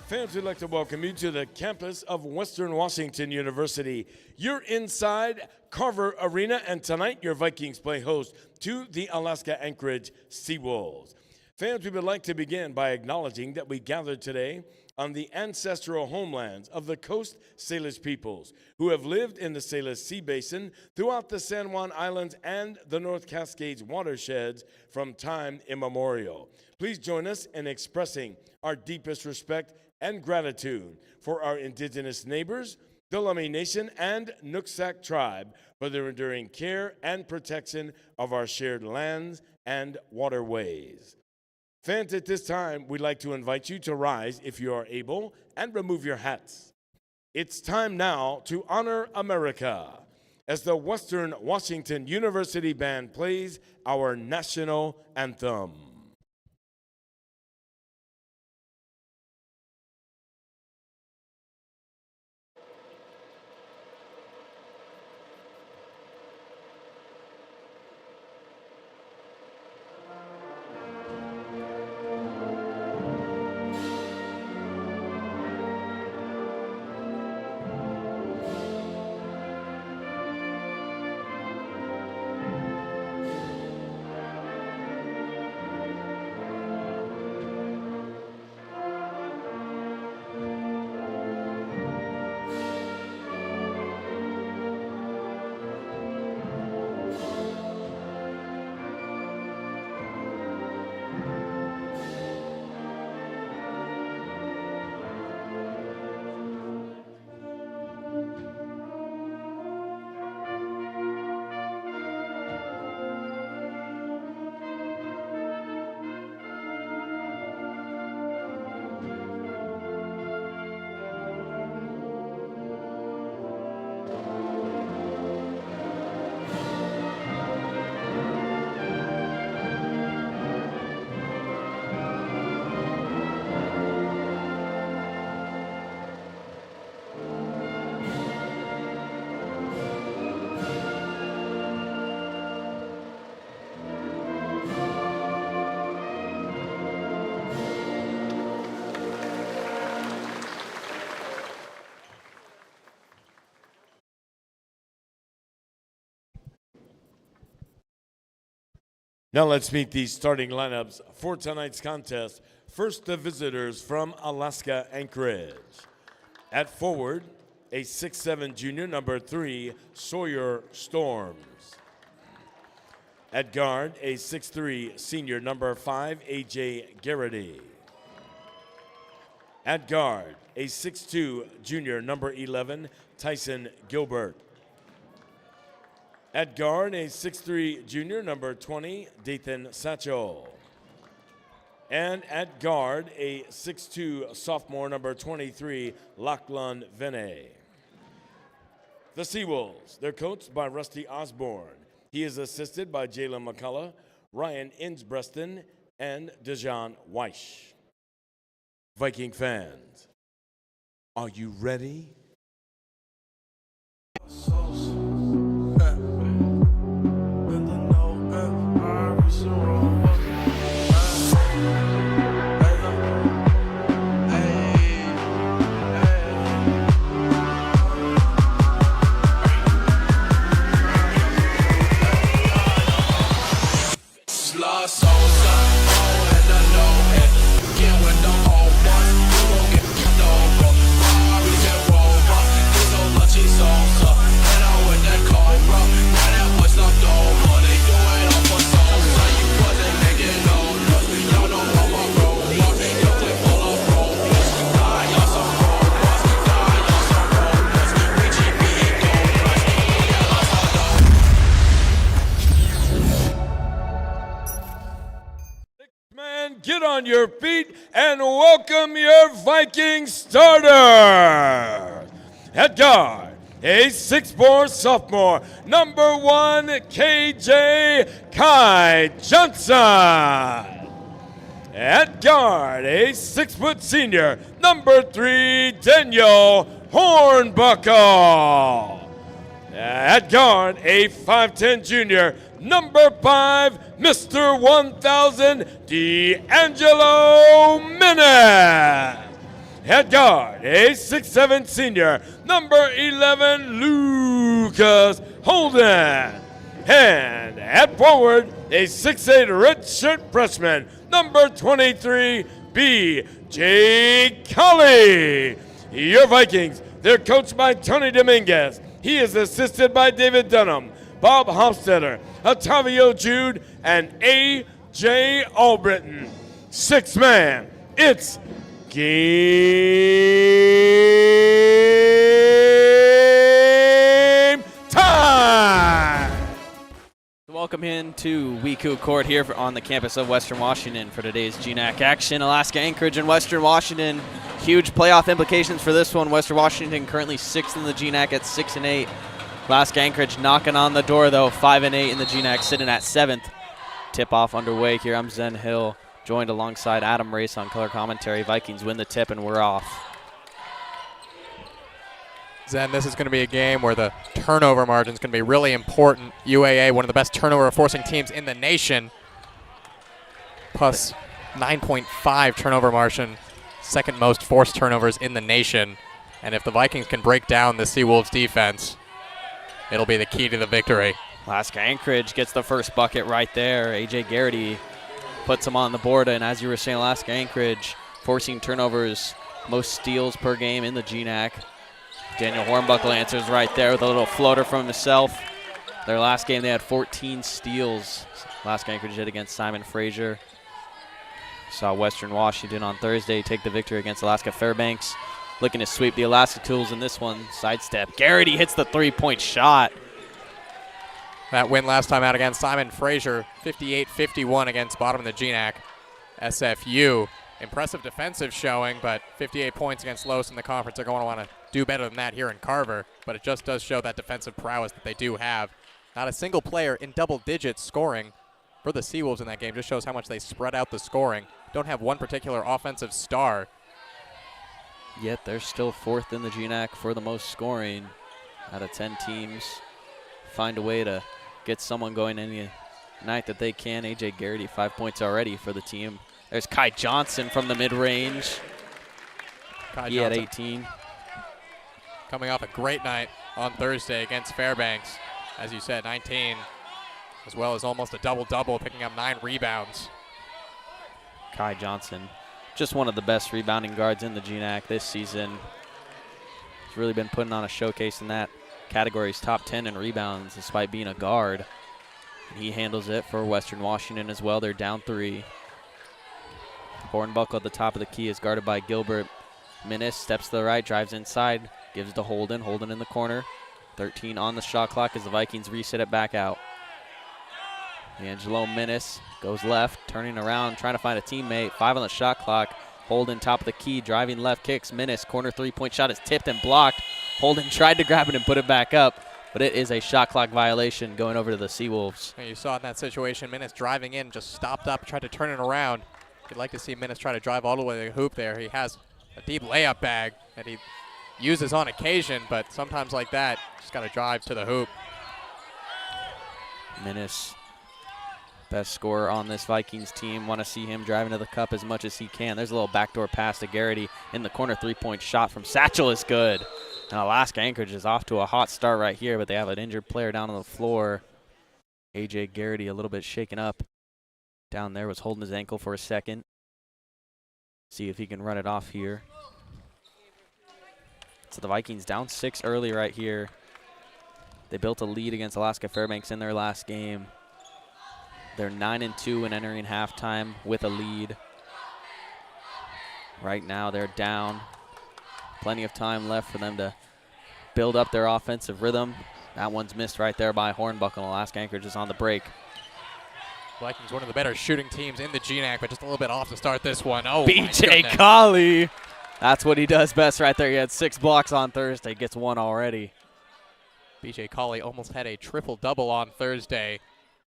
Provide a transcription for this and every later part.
Fans, we'd like to welcome you to the campus of Western Washington University. You're inside Carver Arena, and tonight your Vikings play host to the Alaska Anchorage Seawolves. Fans, we would like to begin by acknowledging that we gathered today on the ancestral homelands of the Coast Salish peoples who have lived in the Salish Sea Basin throughout the San Juan Islands and the North Cascades watersheds from time immemorial. Please join us in expressing our deepest respect and gratitude for our indigenous neighbors, the Lummi Nation, and Nooksack tribe for their enduring care and protection of our shared lands and waterways. Fans, at this time, we'd like to invite you to rise if you are able and remove your hats. It's time now to honor America as the Western Washington University Band plays our national anthem. Now let's meet the starting lineups for tonight's contest. First, the visitors from Alaska Anchorage. At forward, a 6'7" junior, number 3, Sawyer Storms. At guard, a 6'3" senior, number 5, A.J. Garrity. At guard, a 6'2" junior, number 11, Tyson Gilbert. At guard, a 6'3" junior, number 20, Dathan Satchel. And at guard, a 6'2" sophomore, number 23, Lachlan Vinay. The Seawolves, they're coached by Rusty Osborne. He is assisted by Jalen McCullough, Ryan Insbreston, and Dejan Weish. Viking fans, are you ready? Get on your feet and welcome your Viking starters. At guard, a 6'4" sophomore, number 1, KJ Kai Johnson. At guard, a 6' senior, number 3, Daniel Hornbuckle. At guard, a 5'10" junior, number 5, Mr. 1000, D'Angelo Menace. Head guard, a 6'7" senior, number 11, Lucas Holden. And at forward, a 6'8" redshirt freshman, number 23, B.J. Colley. Your Vikings, they're coached by Tony Dominguez. He is assisted by David Dunham, Bob Hofstetter, Otavio Jude, and A.J. Albritton. Sixth man, it's game time! Welcome into WECU Court here on the campus of Western Washington for today's GNAC action. Alaska Anchorage and Western Washington. Huge playoff implications for this one. Western Washington currently 6th in the GNAC at 6-8. Alaska Anchorage knocking on the door though, 5-8 in the GNAC, sitting at 7th. Tip-off underway here. I'm Zen Hill, joined alongside Adam Race on color commentary. Vikings win the tip and we're off. Zen, this is going to be a game where the turnover margin is going to be really important. UAA, one of the best turnover forcing teams in the nation, plus 9.5 turnover margin, second most forced turnovers in the nation. And if the Vikings can break down the Seawolves defense, it'll be the key to the victory. Alaska Anchorage gets the first bucket right there. A.J. Garrity puts them on the board, and as you were saying, Alaska Anchorage forcing turnovers, most steals per game in the GNAC. Daniel Hornbuckle answers right there with a little floater from himself. Their last game, they had 14 steals. Alaska Anchorage did against Simon Fraser. Saw Western Washington on Thursday take the victory against Alaska Fairbanks. Looking to sweep the Alaska Tools in this one. Sidestep. Garrity hits the three-point shot. That win last time out against Simon Fraser, 58-51 against bottom of the GNAC. SFU, impressive defensive showing, but 58 points against lowest in the conference. They're going to want to do better than that here in Carver, but it just does show that defensive prowess that they do have. Not a single player in double digits scoring for the Seawolves in that game. Just shows how much they spread out the scoring. Don't have one particular offensive star. Yet they're still 4th in the GNAC for the most scoring out of 10 teams. Find a way to get someone going any night that they can. A.J. Garrity, 5 points already for the team. There's Kai Johnson from the mid-range. He had 18. Coming off a great night on Thursday against Fairbanks. As you said, 19, as well as almost a double-double, picking up 9 rebounds. Kai Johnson, just one of the best rebounding guards in the GNAC this season. He's really been putting on a showcase in that category. He's top 10 in rebounds despite being a guard. And he handles it for Western Washington as well. They're down 3. Hornbuckle at the top of the key is guarded by Gilbert. Minnis steps to the right, drives inside, gives to Holden. Holden in the corner. 13 on the shot clock as the Vikings reset it back out. Angelo Minnis goes left, turning around, trying to find a teammate. 5 on the shot clock. Holden top of the key, driving left, kicks. Minnis, corner three-point shot is tipped and blocked. Holden tried to grab it and put it back up, but it is a shot clock violation going over to the Seawolves. You saw in that situation, Minnis driving in, just stopped up, tried to turn it around. You'd like to see Minnis try to drive all the way to the hoop there. He has a deep layup bag that he uses on occasion, but sometimes like that, just got to drive to the hoop. Minnis, best scorer on this Vikings team. Want to see him driving to the cup as much as he can. There's a little backdoor pass to Garrity in the corner. Three-point shot from Satchel is good. Now Alaska Anchorage is off to a hot start right here, but they have an injured player down on the floor. A.J. Garrity a little bit shaken up. Down there was holding his ankle for a second. See if he can run it off here. So the Vikings down 6 early right here. They built a lead against Alaska Fairbanks in their last game. They're 9-2 and entering halftime with a lead. Right now they're down. Plenty of time left for them to build up their offensive rhythm. That one's missed right there by Hornbuckle. Alaska Anchorage is on the break. Vikings, one of the better shooting teams in the GNAC, but just a little bit off to start this one. Oh, B.J. Colley. That's what he does best right there. He had 6 blocks on Thursday, gets 1 already. B.J. Colley almost had a triple-double on Thursday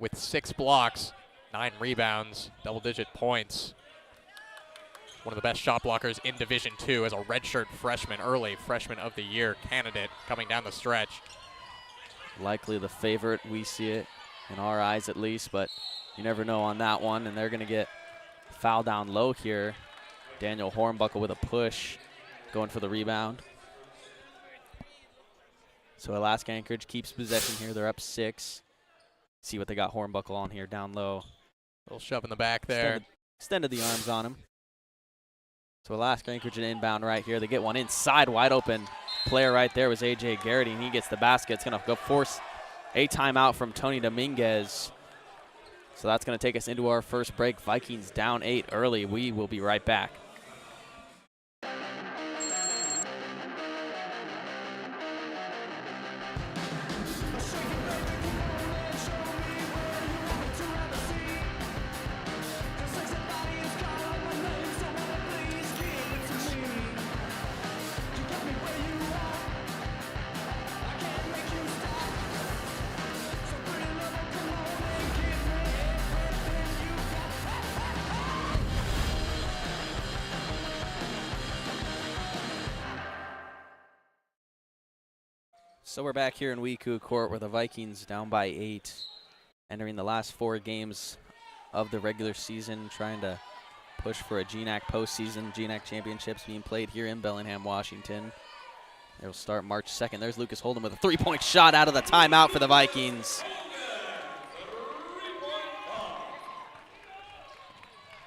with 6 blocks, 9 rebounds, double-digit points. One of the best shot blockers in Division II as a redshirt freshman, early freshman of the year candidate coming down the stretch. Likely the favorite, we see it in our eyes at least, but you never know on that one, and they're going to get foul down low here. Daniel Hornbuckle with a push. going for the rebound. So Alaska Anchorage keeps possession here. They're up 6. See what they got Hornbuckle on here down low. Little shove in the back there. Extended the arms on him. So Alaska Anchorage an inbound right here. They get one inside, wide open. Player right there was A.J. Garrity, and he gets the basket. It's going to go force a timeout from Tony Dominguez. So that's going to take us into our first break. Vikings down 8 early. We will be right back. So we're back here in WECU Court where the Vikings down by 8, entering the last 4 games of the regular season, trying to push for a GNAC postseason. GNAC championships being played here in Bellingham, Washington. It'll start March 2nd. There's Lucas Holden with a 3-point shot out of the timeout for the Vikings.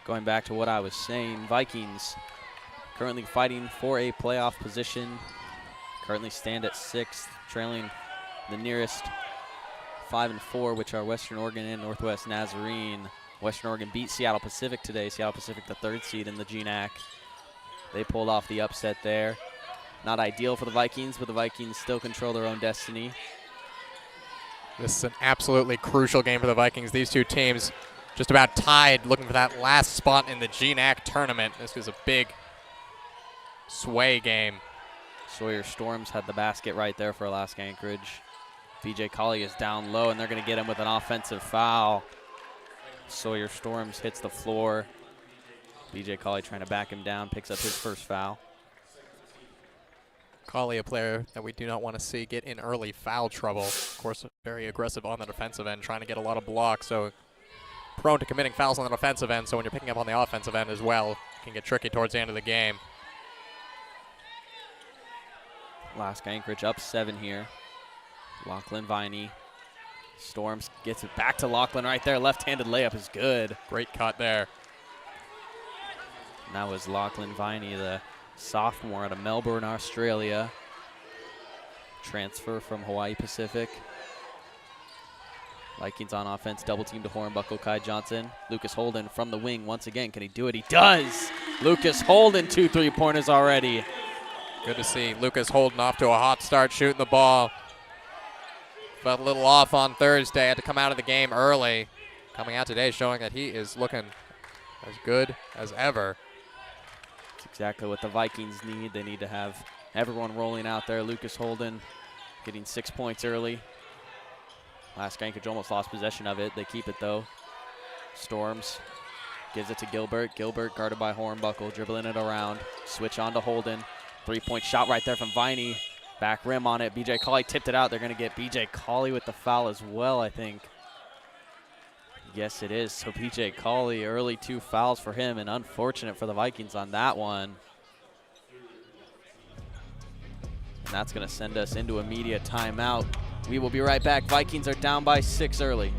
Going back to what I was saying, Vikings currently fighting for a playoff position. Currently stand at 6th, trailing the nearest 5 and 4, which are Western Oregon and Northwest Nazarene. Western Oregon beat Seattle Pacific today. Seattle Pacific, the 3rd seed in the GNAC. They pulled off the upset there. Not ideal for the Vikings, but the Vikings still control their own destiny. This is an absolutely crucial game for the Vikings. These two teams just about tied, looking for that last spot in the GNAC tournament. This is a big sway game. Sawyer Storms had the basket right there for Alaska Anchorage. BJ Colley is down low, and they're going to get him with an offensive foul. Sawyer Storms hits the floor. BJ Colley trying to back him down, picks up his first foul. Colley, a player that we do not want to see get in early foul trouble. Of course, very aggressive on the defensive end, trying to get a lot of blocks, so prone to committing fouls on the defensive end, so when you're picking up on the offensive end as well, it can get tricky towards the end of the game. Alaska Anchorage up 7 here. Lachlan Viney. Storms gets it back to Lachlan right there. Left-handed layup is good. Great cut there. And that was Lachlan Viney, the sophomore out of Melbourne, Australia. Transfer from Hawaii Pacific. Vikings on offense, double team to Hornbuckle, Kai Johnson. Lucas Holden from the wing once again. Can he do it? He does! Lucas Holden, 2 3-pointers already. Good to see Lucas Holden off to a hot start shooting the ball. Felt a little off on Thursday, had to come out of the game early. Coming out today showing that he is looking as good as ever. That's exactly what the Vikings need. They need to have everyone rolling out there. Lucas Holden getting 6 points early. Alaska Anchorage almost lost possession of it. They keep it though. Storms gives it to Gilbert. Gilbert guarded by Hornbuckle, dribbling it around. Switch on to Holden. 3-point shot right there from Viney. Back rim on it. BJ Colley tipped it out. They're going to get BJ Colley with the foul as well, I think. Yes, it is. So BJ Colley, early 2 fouls for him, and unfortunate for the Vikings on that one. And that's going to send us into immediate timeout. We will be right back. Vikings are down by 6 early.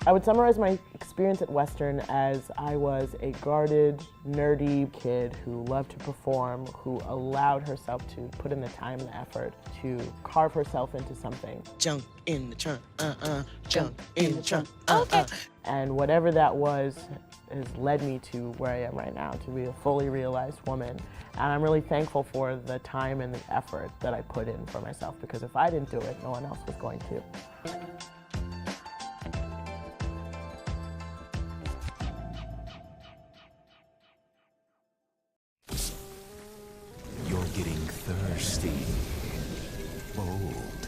I would summarize my experience at Western as I was a guarded, nerdy kid who loved to perform, who allowed herself to put in the time and the effort to carve herself into something. Jump in the trunk, jump in the trunk, And whatever that was has led me to where I am right now, to be a fully realized woman. And I'm really thankful for the time and the effort that I put in for myself, because if I didn't do it, no one else was going to. You're getting thirsty, bold,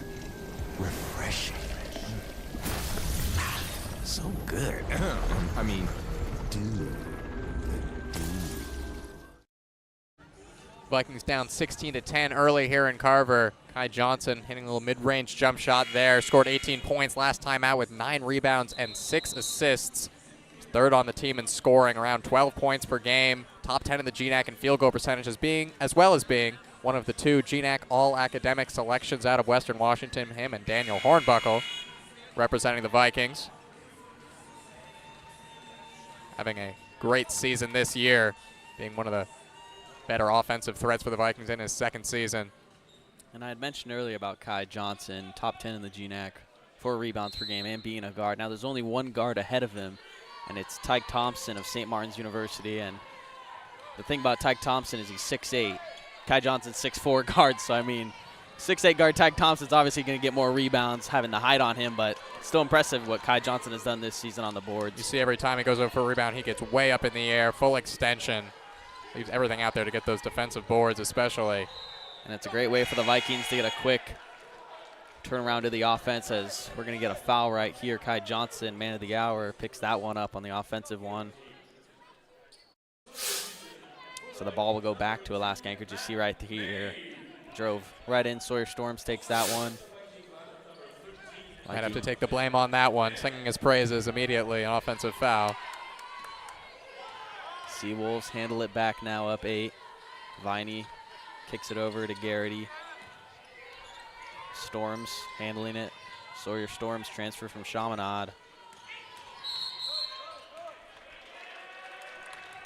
refreshing. So good. I mean, dude. Vikings down 16-10 early here in Carver. Kai Johnson hitting a little mid-range jump shot there. Scored 18 points last time out with 9 rebounds and 6 assists. He's 3rd on the team in scoring, around 12 points per game. top 10 in the GNAC in field goal percentage, as well as being one of the 2 GNAC all-academic selections out of Western Washington, him and Daniel Hornbuckle representing the Vikings. Having a great season this year, being one of the better offensive threats for the Vikings in his 2nd season. And I had mentioned earlier about Kai Johnson, top 10 in the GNAC, 4 rebounds per game, and being a guard. Now there's only one guard ahead of him, and it's Tyke Thompson of St. Martin's University. And the thing about Tyke Thompson is he's 6'8". Kai Johnson's 6'4" guard, so I mean, 6'8" guard Tyke Thompson's obviously going to get more rebounds having the height on him, but still impressive what Kai Johnson has done this season on the boards. You see every time he goes over for a rebound, he gets way up in the air, full extension. Leaves everything out there to get those defensive boards especially. And it's a great way for the Vikings to get a quick turnaround to the offense, as we're going to get a foul right here. Kai Johnson, man of the hour, picks that one up on the offensive one. So the ball will go back to Alaska Anchorage. You see right here, drove right in. Sawyer Storms takes that one. Might have to take the blame on that one, singing his praises immediately, an offensive foul. Seawolves handle it back now, up 8. Viney kicks it over to Garrity. Storms handling it. Sawyer Storms transfer from Chaminade.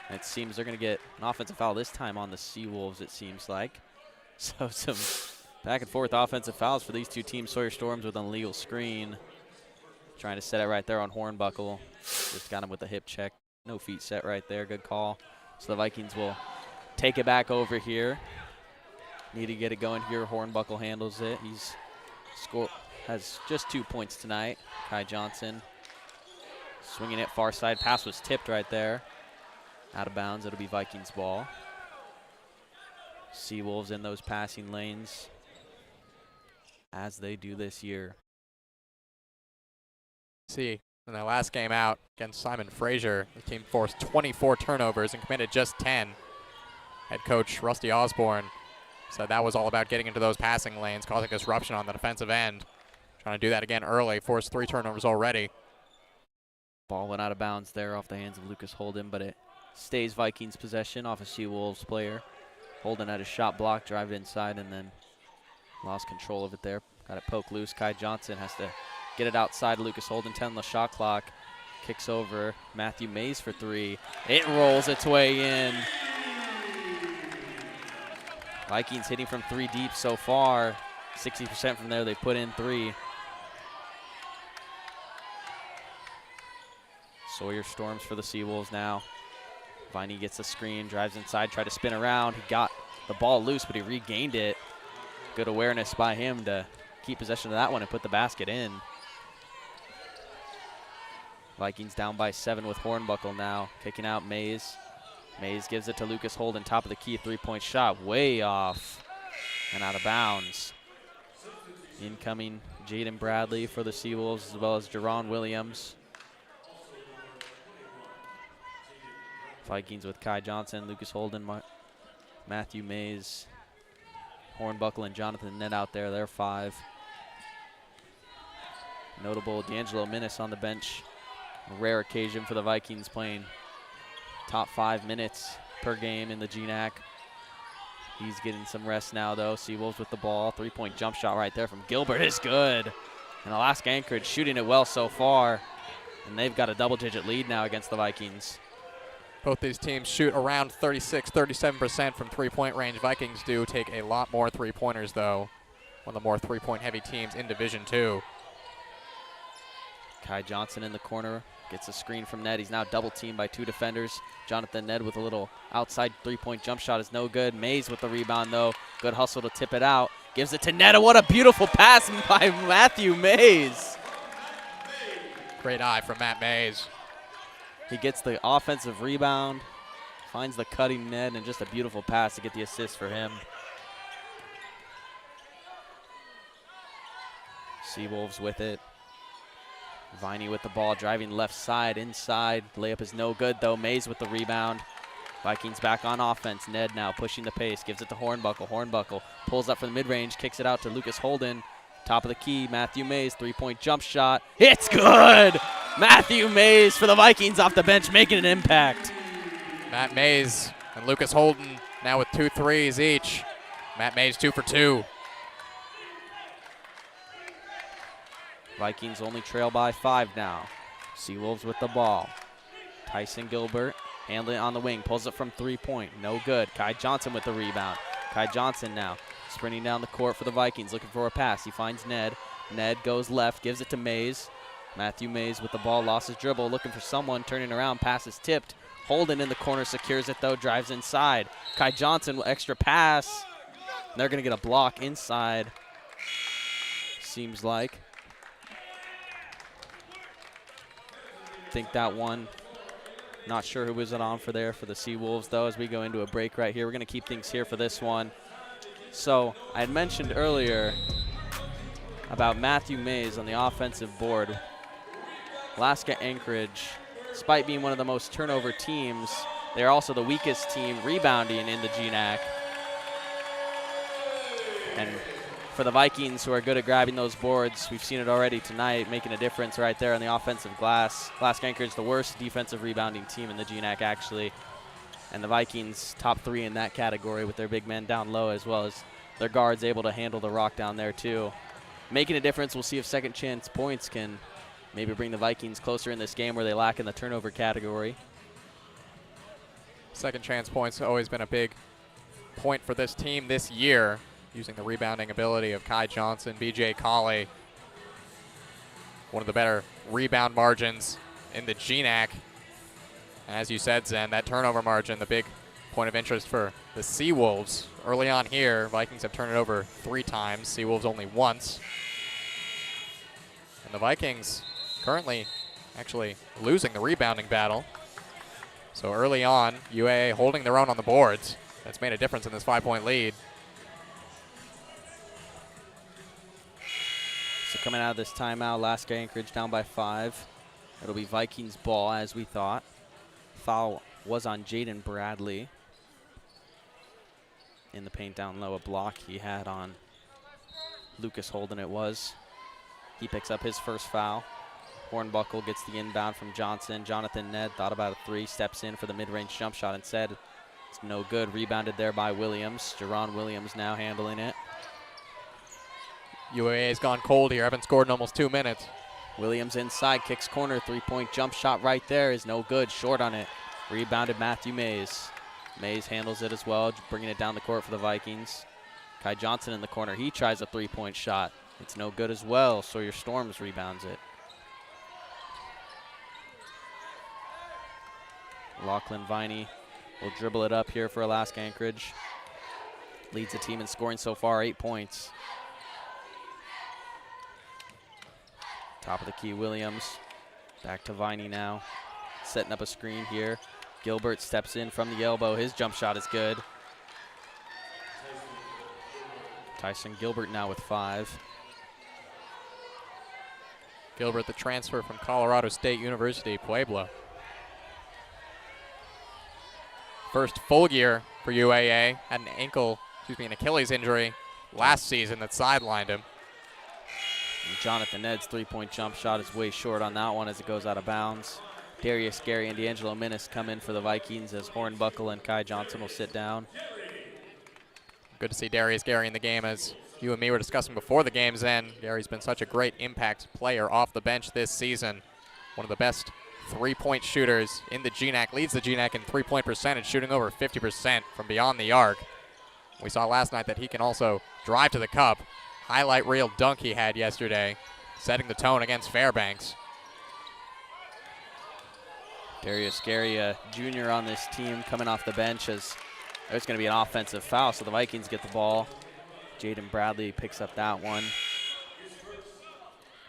And it seems they're going to get an offensive foul this time on the Seawolves, it seems like. So some back and forth offensive fouls for these 2 teams. Sawyer Storms with an illegal screen. Trying to set it right there on Hornbuckle. Just got him with a hip check. No feet set right there. Good call. So the Vikings will take it back over here. Need to get it going here. Hornbuckle handles it. Has just 2 points tonight. Kai Johnson swinging it far side. Pass was tipped right there. Out of bounds. It'll be Vikings ball. Seawolves in those passing lanes as they do this year. See, in their last game out against Simon Fraser, the team forced 24 turnovers and committed just 10. Head coach Rusty Osborne said that was all about getting into those passing lanes, causing disruption on the defensive end. Trying to do that again early, forced 3 turnovers already. Ball went out of bounds there off the hands of Lucas Holden, but it stays Vikings possession off a Seawolves player. Holden had a shot block, drive it inside, and then lost control of it there. Got it poked loose. Kai Johnson has to get it outside. Lucas Holden, 10 on the shot clock. Kicks over. Matthew Mays for 3. It rolls its way in. Vikings hitting from 3 deep so far. 60% from there. They put in 3. Sawyer Storms for the Seawolves now. Viney gets a screen, drives inside, tried to spin around. He got the ball loose, but he regained it. Good awareness by him to keep possession of that one and put the basket in. Vikings down by 7 with Hornbuckle now. Kicking out Mays. Mays gives it to Lucas Holden, top of the key, 3-point shot, way off and out of bounds. Incoming Jaden Bradley for the Seawolves, as well as Jerron Williams. Vikings with Kai Johnson, Lucas Holden, Matthew Mays, Hornbuckle, and Jonathan Nett out there. They're 5. Notable D'Angelo Minnis on the bench. A rare occasion for the Vikings, playing top 5 minutes per game in the GNAC. He's getting some rest now, though. Seawolves with the ball. 3-point jump shot right there from Gilbert is good. And Alaska Anchorage shooting it well so far. And they've got a double-digit lead now against the Vikings. Both these teams shoot around 36, 37% from 3-point range. Vikings do take a lot more 3-pointers, though. One of the more 3-point heavy teams in Division II. Kai Johnson in the corner. Gets a screen from Ned. He's now double teamed by 2 defenders. Jonathan Ned with a little outside 3-point jump shot is no good. Mays with the rebound, though. Good hustle to tip it out. Gives it to Ned. What a beautiful pass by Matthew Mays. Great eye from Matt Mays. He gets the offensive rebound, finds the cutting Ned, and just a beautiful pass to get the assist for him. Seawolves with it. Viney with the ball, driving left side, inside. Layup is no good, though. Mays with the rebound. Vikings back on offense. Ned now pushing the pace, gives it to Hornbuckle. Hornbuckle pulls up from the mid-range, kicks it out to Lucas Holden. Top of the key, Matthew Mays, 3-point jump shot. It's good! Matthew Mays for the Vikings off the bench, making an impact. Matt Mays And Lucas Holden now with 2 threes each. Matt Mays 2 for 2. Vikings only trail by 5 now. Seawolves with the ball. Tyson Gilbert handling it on the wing, pulls it from 3-point, no good. Kai Johnson with the rebound. Kai Johnson now sprinting down the court for the Vikings, looking for a pass. He finds Ned. Ned goes left, gives it to Mays. Matthew Mays with the ball, lost his dribble, looking for someone, turning around, pass is tipped. Holden in the corner, secures it though, drives inside. Kai Johnson, extra pass. And they're gonna get a block inside, seems like. Think that one, not sure who was it on for there for the Seawolves though, as we go into a break right here. We're gonna keep things here for this one. So I had mentioned earlier about Matthew Mays on the offensive board. Alaska Anchorage, despite being one of the most turnover teams, they're also the weakest team rebounding in the GNAC. And for the Vikings, who are good at grabbing those boards, we've seen it already tonight, making a difference right there on the offensive glass. Alaska Anchorage, the worst defensive rebounding team in the GNAC, actually. And the Vikings, top 3 in that category with their big men down low, as well as their guards able to handle the rock down there, too. Making a difference. We'll see if second chance points can maybe bring the Vikings closer in this game where they lack in the turnover category. Second chance points always been a big point for this team this year, using the rebounding ability of Kai Johnson, BJ Colley. One of the better rebound margins in the GNAC. And as you said, Zen, that turnover margin, the big point of interest for the Seawolves. Early on here, Vikings have turned it over 3 times, Seawolves only once. And the Vikings currently actually losing the rebounding battle. So early on, UAA holding their own on the boards. That's made a difference in this 5-point lead. So coming out of this timeout, Alaska Anchorage down by 5. It'll be Vikings ball, as we thought. Foul was on Jaden Bradley. In the paint down low, a block he had on Lucas Holden it was. He picks up his first foul. Hornbuckle gets the inbound from Johnson. Jonathan Ned thought about a 3, steps in for the mid-range jump shot instead. It's no good, rebounded there by Williams. Jerron Williams now handling it. UAA has gone cold here, haven't scored in almost 2 minutes. Williams inside, kicks corner, 3-point jump shot right there is no good, short on it. Rebounded Matthew Mays. Mays handles it as well, bringing it down the court for the Vikings. Kai Johnson in the corner, he tries a 3-point shot. It's no good as well, Sawyer Storms rebounds it. Lachlan Viney will dribble it up here for Alaska Anchorage. Leads the team in scoring so far, 8 points. Top of the key, Williams. Back to Viney now. Setting up a screen here. Gilbert steps in from the elbow. His jump shot is good. Tyson Gilbert now with 5. Gilbert, the transfer from Colorado State University, Pueblo. First full year for UAA. Had an Achilles injury last season that sidelined him. And Jonathan Ned's 3-point jump shot is way short on that one as it goes out of bounds. Darius Gary and D'Angelo Minnis come in for the Vikings as Hornbuckle and Kai Johnson will sit down. Good to see Darius Gary in the game, as you and me were discussing before the game's end. Gary's been such a great impact player off the bench this season. One of the best 3-point shooters in the GNAC, leads the GNAC in 3-point percentage, shooting over 50% from beyond the arc. We saw last night that he can also drive to the cup. Highlight reel dunk he had yesterday, setting the tone against Fairbanks. Darius Gary, a junior on this team, coming off the bench as there's going to be an offensive foul, so the Vikings get the ball. Jaden Bradley picks up that one.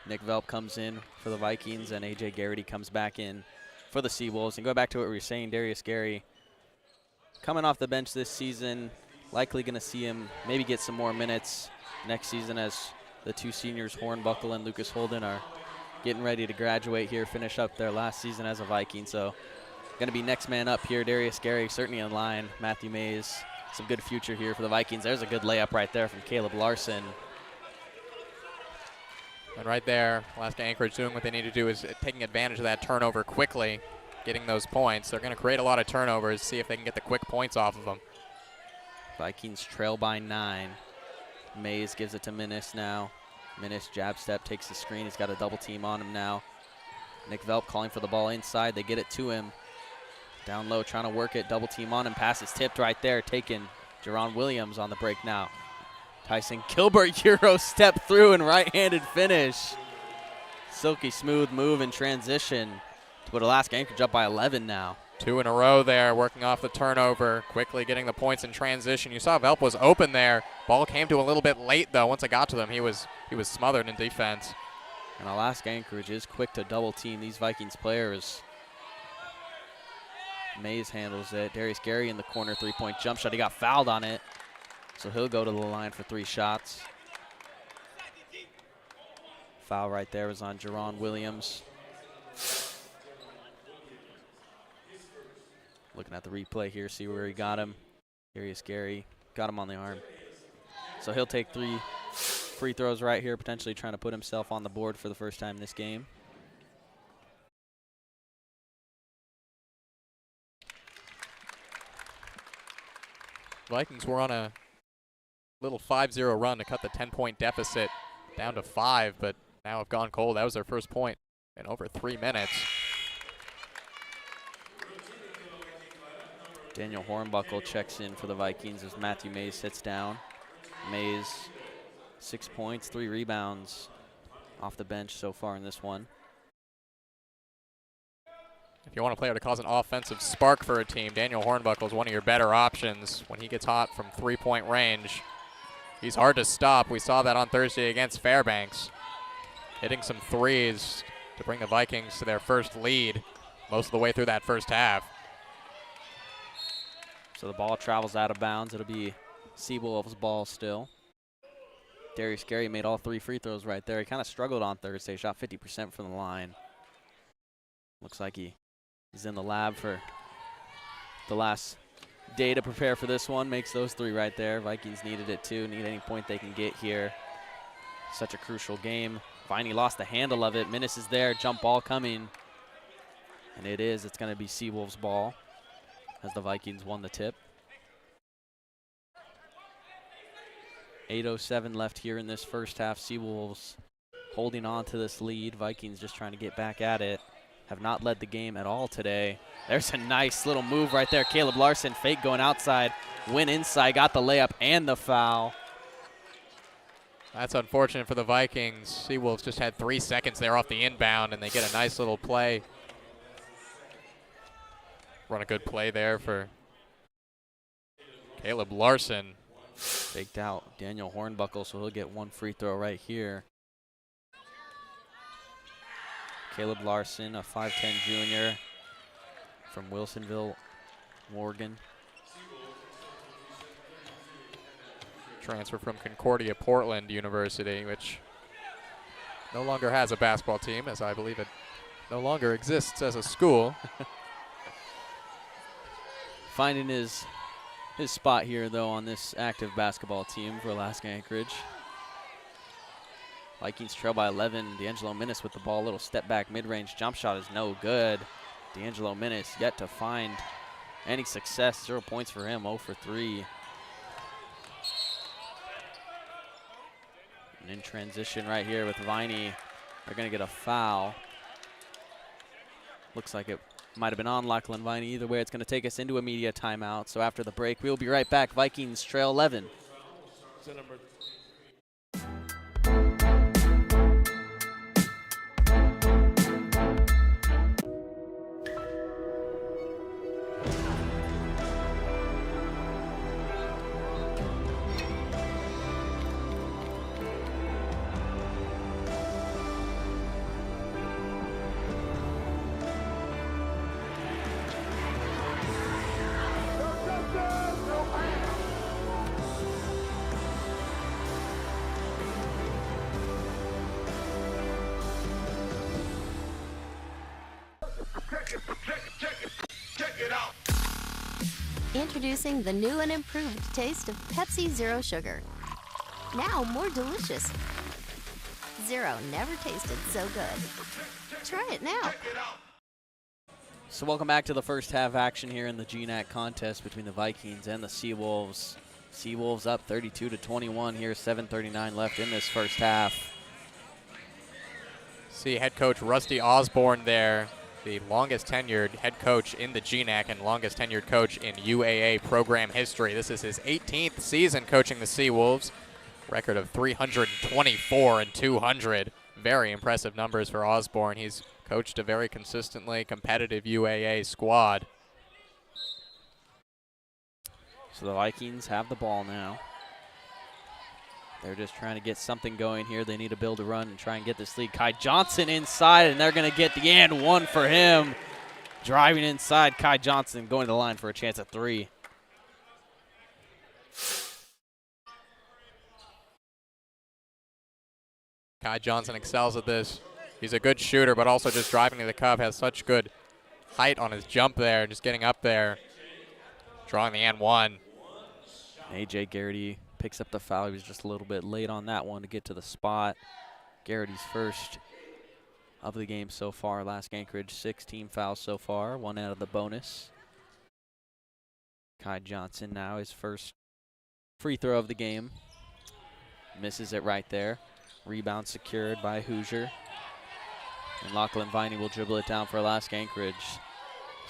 Nick Velp comes in for the Vikings, and A.J. Garrity comes back in for the Seawolves. And go back to what we were saying, Darius Gary coming off the bench this season, likely going to see him maybe get some more minutes next season as the 2 seniors, Hornbuckle and Lucas Holden, are getting ready to graduate here, finish up their last season as a Viking. So going to be next man up here. Darius Gary certainly in line. Matthew Mays, some good future here for the Vikings. There's a good layup right there from Caleb Larson. And right there, Alaska Anchorage doing what they need to do, is taking advantage of that turnover quickly. getting those points. They're going to create a lot of turnovers, see if they can get the quick points off of them. Vikings trail by 9. Mays gives it to Minnis now. Minnis jab step, takes the screen. He's got a double team on him now. Nick Velp calling for the ball inside. They get it to him. Down low, trying to work it. Double team on him. Pass is tipped right there. Taken. Jerron Williams on the break now. Tyson Gilbert Euro step through and right-handed finish. Silky smooth move in transition to put Alaska Anchorage up by 11 now. 2 in a row there, working off the turnover, quickly getting the points in transition. You saw Velp was open there. Ball came to a little bit late though. Once it got to them, he was smothered in defense. And Alaska Anchorage is quick to double team these Vikings players. Mays handles it. Darius Gary in the corner, 3-point jump shot. He got fouled on it, so he'll go to the line for 3 shots. Foul right there was on Jerron Williams. Looking at the replay here, see where he got him. Darius Gary got him on the arm. So he'll take 3 free throws right here, potentially trying to put himself on the board for the first time this game. Vikings were on a little 5-0 run to cut the 10-point deficit down to 5, but now have gone cold. That was their first point in over 3 minutes. Daniel Hornbuckle checks in for the Vikings as Matthew Mays sits down. Mays, 6 points, 3 rebounds off the bench so far in this one. If you want a player to cause an offensive spark for a team, Daniel Hornbuckle is one of your better options when he gets hot from 3-point range. He's hard to stop. We saw that on Thursday against Fairbanks. Hitting some threes to bring the Vikings to their first lead most of the way through that first half. So the ball travels out of bounds. It'll be Seawolves' ball still. Darius Gary made all 3 free throws right there. He kind of struggled on Thursday, shot 50% from the line. Looks like he's in the lab for the last day to prepare for this one. Makes those 3 right there. Vikings needed it too. Need any point they can get here. Such a crucial game. Viney lost the handle of it. Minnis is there. Jump ball coming. And it is. It's going to be Seawolves' ball as the Vikings won the tip. 8:07 left here in this first half. Seawolves holding on to this lead. Vikings just trying to get back at it. Have not led the game at all today. There's a nice little move right there. Caleb Larson, fake going outside, went inside, got the layup and the foul. That's unfortunate for the Vikings. Seawolves just had 3 seconds there off the inbound, and they get a nice little play. Run a good play there for Caleb Larson. Faked out Daniel Hornbuckle, so he'll get 1 free throw right here. Caleb Larson, a 5'10" junior from Wilsonville, Oregon. Transfer from Concordia Portland University, which no longer has a basketball team, as I believe it no longer exists as a school. Finding his spot here, though, on this active basketball team for Alaska Anchorage. Vikings trail by 11. D'Angelo Minnis with the ball. A little step back mid-range jump shot is no good. D'Angelo Minnis yet to find any success. 0 points for him, 0 for 3. And in transition right here with Viney, they're going to get a foul. Looks like it might have been on Lachlan Viney. Either way, it's going to take us into a media timeout. So after the break, we'll be right back. Vikings trail 11. Introducing the new and improved taste of Pepsi Zero Sugar. Now more delicious. Zero never tasted so good. Try it now. So welcome back to the first half action here in the GNAC contest between the Vikings and the Seawolves. Seawolves up 32-21 here, 7:39 left in this first half. See head coach Rusty Osborne there, the longest tenured head coach in the GNAC and longest tenured coach in UAA program history. This is his 18th season coaching the Seawolves. Record of 324 and 200. Very impressive numbers for Osborne. He's coached a very consistently competitive UAA squad. So the Vikings have the ball now. They're just trying to get something going here. They need to build a run and try and get this lead. Kai Johnson inside, and they're going to get the and one for him. Driving inside, Kai Johnson going to the line for a chance at 3. Kai Johnson excels at this. He's a good shooter, but also just driving to the cup, has such good height on his jump there, just getting up there, drawing the and one. A.J. Garrity picks up the foul. He was just a little bit late on that one to get to the spot. Garrity's first of the game so far. Alaska Anchorage, 6 team fouls so far, 1 out of the bonus. Kai Johnson now his first free throw of the game. Misses it right there. Rebound secured by Hoosier. And Lachlan Viney will dribble it down for Alaska Anchorage.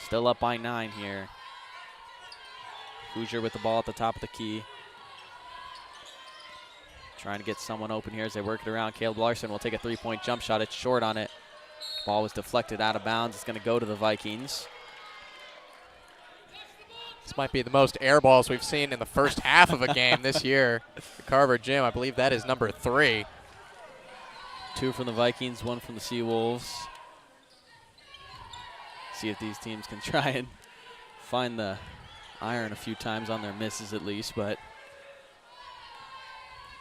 Still up by 9 here. Hoosier with the ball at the top of the key. Trying to get someone open here as they work it around. Caleb Larson will take a 3-point jump shot. It's short on it. Ball was deflected out of bounds. It's going to go to the Vikings. This might be the most air balls we've seen in the first half of a game this year. The Carver Gym, I believe that is number 3. 2 from the Vikings, 1 from the Seawolves. See if these teams can try and find the iron a few times on their misses at least, but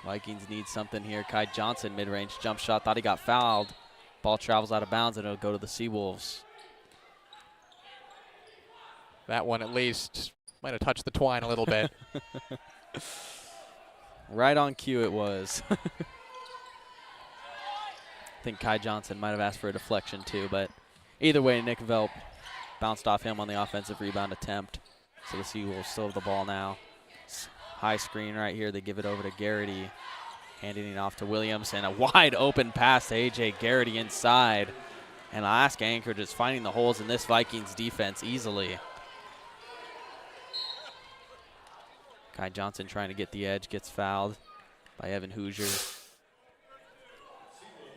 Vikings need something here. Kai Johnson, mid-range jump shot, thought he got fouled. Ball travels out of bounds and it'll go to the Seawolves. That one at least might have touched the twine a little bit. Right on cue it was. I think Kai Johnson might have asked for a deflection too, but either way, Nick Velp bounced off him on the offensive rebound attempt. So the Seawolves still have the ball now. High screen right here. They give it over to Garrity, handing it off to Williams, and a wide open pass to A.J. Garrity inside. And Alaska Anchorage is finding the holes in this Vikings defense easily. Kai Johnson trying to get the edge, gets fouled by Evan Hoosier.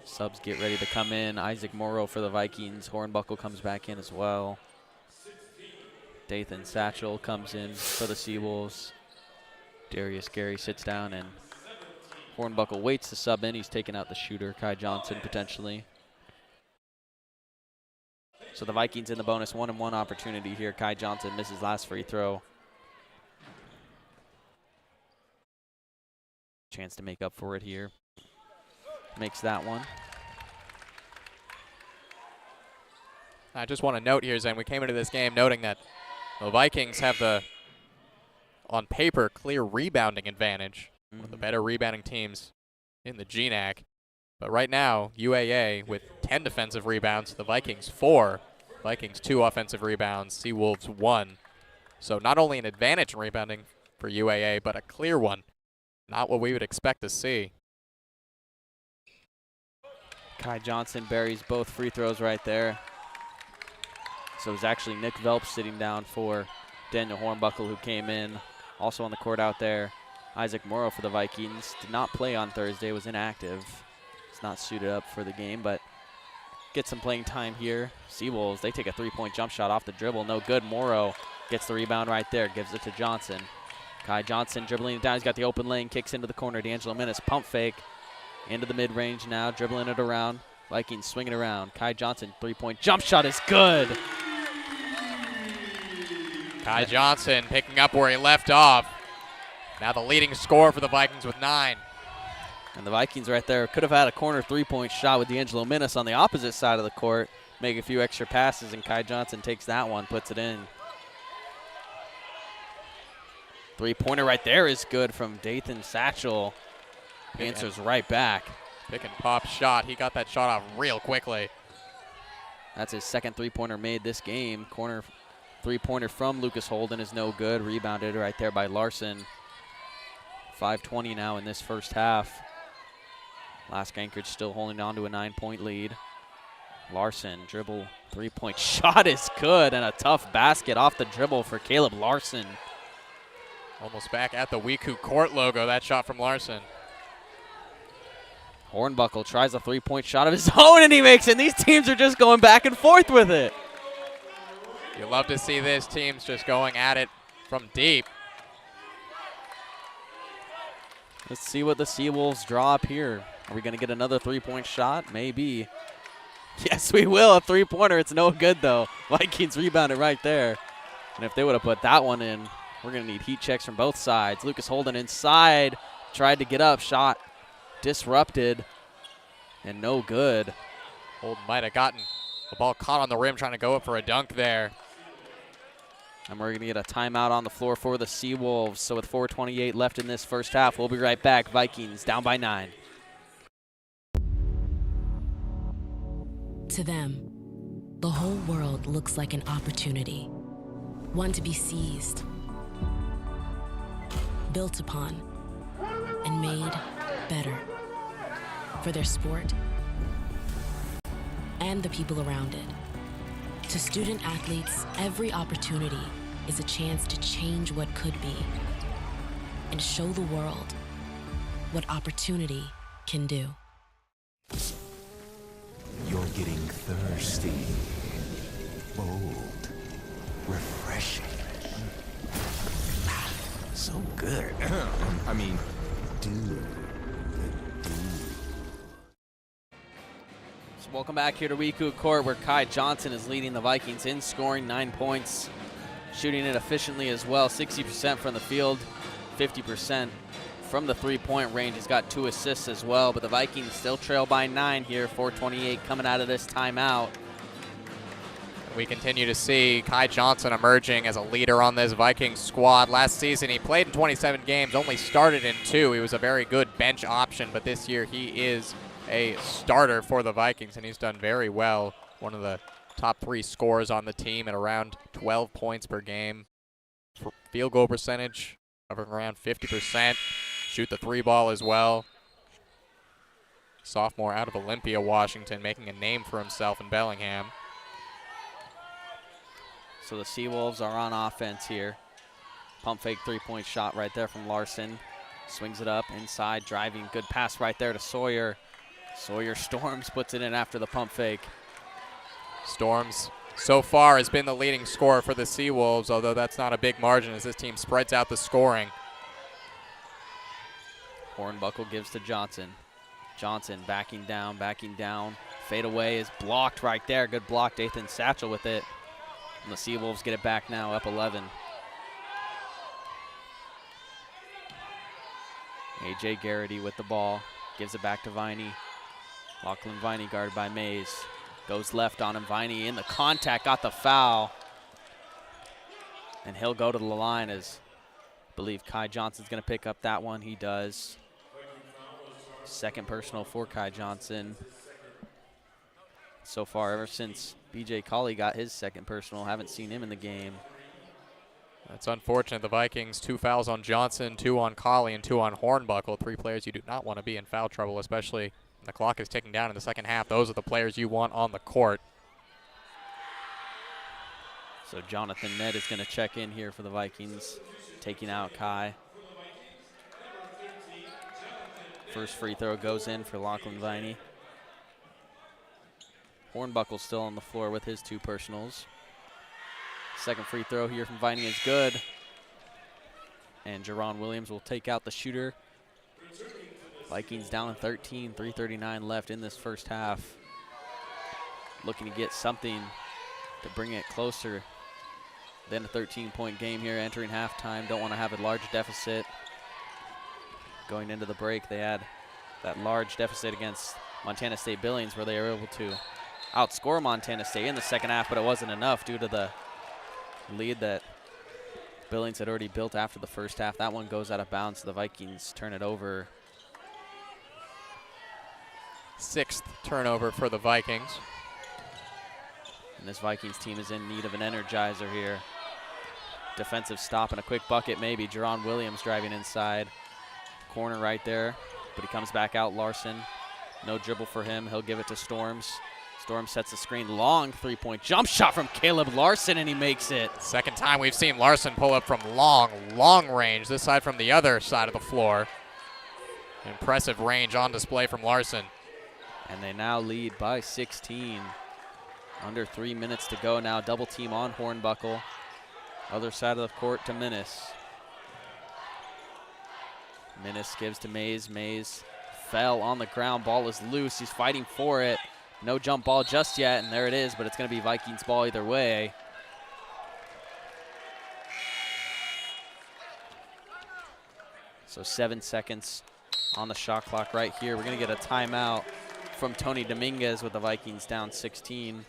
Subs get ready to come in. Isaac Morrow for the Vikings. Hornbuckle comes back in as well. Dathan Satchel comes in for the Seawolves. Darius Gary sits down, and Hornbuckle waits to sub in. He's taking out the shooter, Kai Johnson, potentially. So the Vikings in the bonus 1-and-1 opportunity here. Kai Johnson misses last free throw. Chance to make up for it here. Makes that one. I just want to note here, Zen, we came into this game noting that the Vikings have the, on paper, clear rebounding advantage. One of the better rebounding teams in the GNAC. But right now, UAA with 10 defensive rebounds, the Vikings 4. Vikings 2 offensive rebounds, Seawolves 1. So not only an advantage in rebounding for UAA, but a clear one. Not what we would expect to see. Kai Johnson buries both free throws right there. So it was actually Nick Velp sitting down for Daniel Hornbuckle, who came in. Also on the court out there, Isaac Morrow for the Vikings. Did not play on Thursday, was inactive. It's not suited up for the game, but get some playing time here. Seawolves, they take a 3-point jump shot off the dribble. No good. Morrow gets the rebound right there, gives it to Johnson. Kai Johnson dribbling it down. He's got the open lane, kicks into the corner. D'Angelo Menace, pump fake. Into the mid-range now, dribbling it around. Vikings swinging around. Kai Johnson, 3-point jump shot is good. Kai Johnson picking up where he left off. Now the leading scorer for the Vikings with 9. And the Vikings right there could have had a corner 3-point shot with D'Angelo Menace on the opposite side of the court. Make a few extra passes, and Kai Johnson takes that one, puts it in. 3-pointer right there is good from Dathan Satchel. Answers right back. Pick and pop shot. He got that shot off real quickly. That's his second three-pointer made this game. Corner three-pointer from Lucas Holden is no good. Rebounded right there by Larson. 5:20 now in this first half. Alaska Anchorage still holding on to a 9-point lead. Larson, dribble, three-point shot is good, and a tough basket off the dribble for Caleb Larson. Almost back at the WECU Court logo, that shot from Larson. Hornbuckle tries a three-point shot of his own, and he makes it. And these teams are just going back and forth with it. You love to see this. Teams just going at it from deep. Let's see what the Seawolves draw up here. Are we going to get another three-point shot? Maybe. Yes, we will. A three-pointer. It's no good, though. Vikings rebounded right there. And if they would have put that one in, we're going to need heat checks from both sides. Lucas Holden inside. Tried to get up. Shot disrupted. And no good. Holden might have gotten the ball caught on the rim trying to go up for a dunk there. And we're going to get a timeout on the floor for the Seawolves. So with 4:28 left in this first half, we'll be right back. Vikings down by 9. To them, the whole world looks like an opportunity, one to be seized, built upon, and made better for their sport and the people around it. To student athletes, every opportunity is a chance to change what could be and show the world what opportunity can do. You're getting thirsty. Bold. Refreshing. So good. I mean, dude. So welcome back here to WECU Court, where Kai Johnson is leading the Vikings in scoring 9 points. Shooting it efficiently as well, 60% from the field, 50% from the three-point range. He's got 2 assists as well, but the Vikings still trail by 9 here, 4:28 coming out of this timeout. We continue to see Kai Johnson emerging as a leader on this Vikings squad. Last season, he played in 27 games, only started in 2. He was a very good bench option, but this year he is a starter for the Vikings, and he's done very well. One of the top 3 scorers on the team at around 12 points per game. Field goal percentage of around 50%. Shoot the 3 ball as well. Sophomore out of Olympia, Washington, making a name for himself in Bellingham. So the Seawolves are on offense here. Pump fake three-point shot right there from Larson. Swings it up inside, driving. Good pass right there to Sawyer. Sawyer Storms puts it in after the pump fake. Storms so far has been the leading scorer for the Seawolves, although that's not a big margin as this team spreads out the scoring. Hornbuckle gives to Johnson. Johnson backing down. Fade away is blocked right there. Good block, Dathan Satchel with it. And the Seawolves get it back now, up 11. A.J. Garrity with the ball. Gives it back to Viney. Lachlan Viney guarded by Mays. Goes left on him. Viney in the contact, got the foul. And he'll go to the line as I believe Kai Johnson's going to pick up that one. He does. Second personal for Kai Johnson. So far, ever since B.J. Colley got his second personal, haven't seen him in the game. That's unfortunate. The Vikings, 2 fouls on Johnson, 2 on Colley, and 2 on Hornbuckle. 3 players you do not want to be in foul trouble, especially when the clock is ticking down in the second half. Those are the players you want on the court. So Jonathan Nett is going to check in here for the Vikings, taking out Kai. First free throw goes in for Lachlan Viney. Hornbuckle still on the floor with his 2 personals. Second free throw here from Viney is good. And Jerron Williams will take out the shooter. Vikings down 13, 3:39 left in this first half. Looking to get something to bring it closer than a 13-point game here entering halftime. Don't want to have a large deficit. Going into the break, they had that large deficit against Montana State Billings where they were able to outscore Montana State in the second half, but it wasn't enough due to the lead that Billings had already built after the first half. That one goes out of bounds, so the Vikings turn it over. 6th turnover for the Vikings. And this Vikings team is in need of an energizer here. Defensive stop and a quick bucket maybe. Jerron Williams driving inside. Corner right there, but he comes back out. Larson, no dribble for him. He'll give it to Storms. Storms sets the screen. Long three-point jump shot from Caleb Larson, and he makes it. Second time we've seen Larson pull up from long range, this side from the other side of the floor. Impressive range on display from Larson. And they now lead by 16. Under 3 minutes to go now. Double team on Hornbuckle. Other side of the court to Minnis. Minnis gives to Mays. Mays fell on the ground. Ball is loose. He's fighting for it. No jump ball just yet, and there it is, but it's going to be Vikings ball either way. So 7 seconds on the shot clock right here. We're going to get a timeout from Tony Dominguez with the Vikings down 16.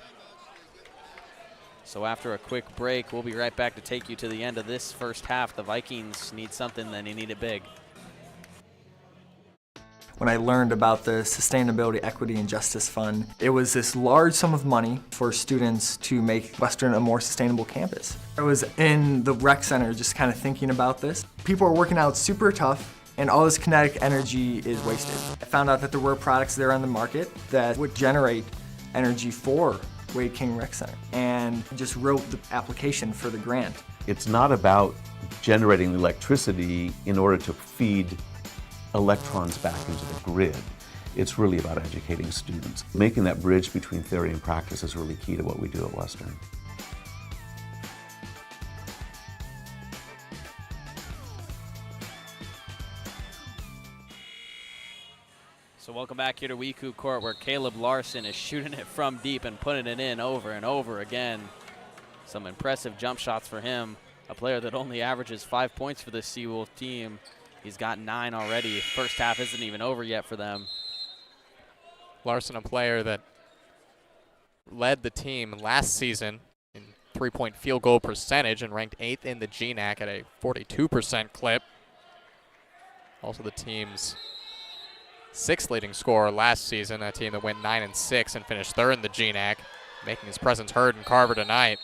So after a quick break, we'll be right back to take you to the end of this first half. The Vikings need something, and they need it big. When I learned about the Sustainability, Equity, and Justice Fund, it was this large sum of money for students to make Western a more sustainable campus. I was in the rec center just kind of thinking about this. People are working out super tough, and all this kinetic energy is wasted. I found out that there were products there on the market that would generate energy for Wade King Rec Center, and just wrote the application for the grant. It's not about generating electricity in order to feed electrons back into the grid. It's really about educating students. Making that bridge between theory and practice is really key to what we do at Western. So welcome back here to WECU Court, where Caleb Larson is shooting it from deep and putting it in over and over again. Some impressive jump shots for him, a player that only averages 5 points for this Seawolves team. He's got 9 already. First half isn't even over yet for them. Larson, a player that led the team last season in three-point field goal percentage and ranked 8th in the GNAC at a 42% clip. Also the team's 6th leading scorer last season, a team that went 9-6 and finished 3rd in the GNAC, making his presence heard in Carver tonight.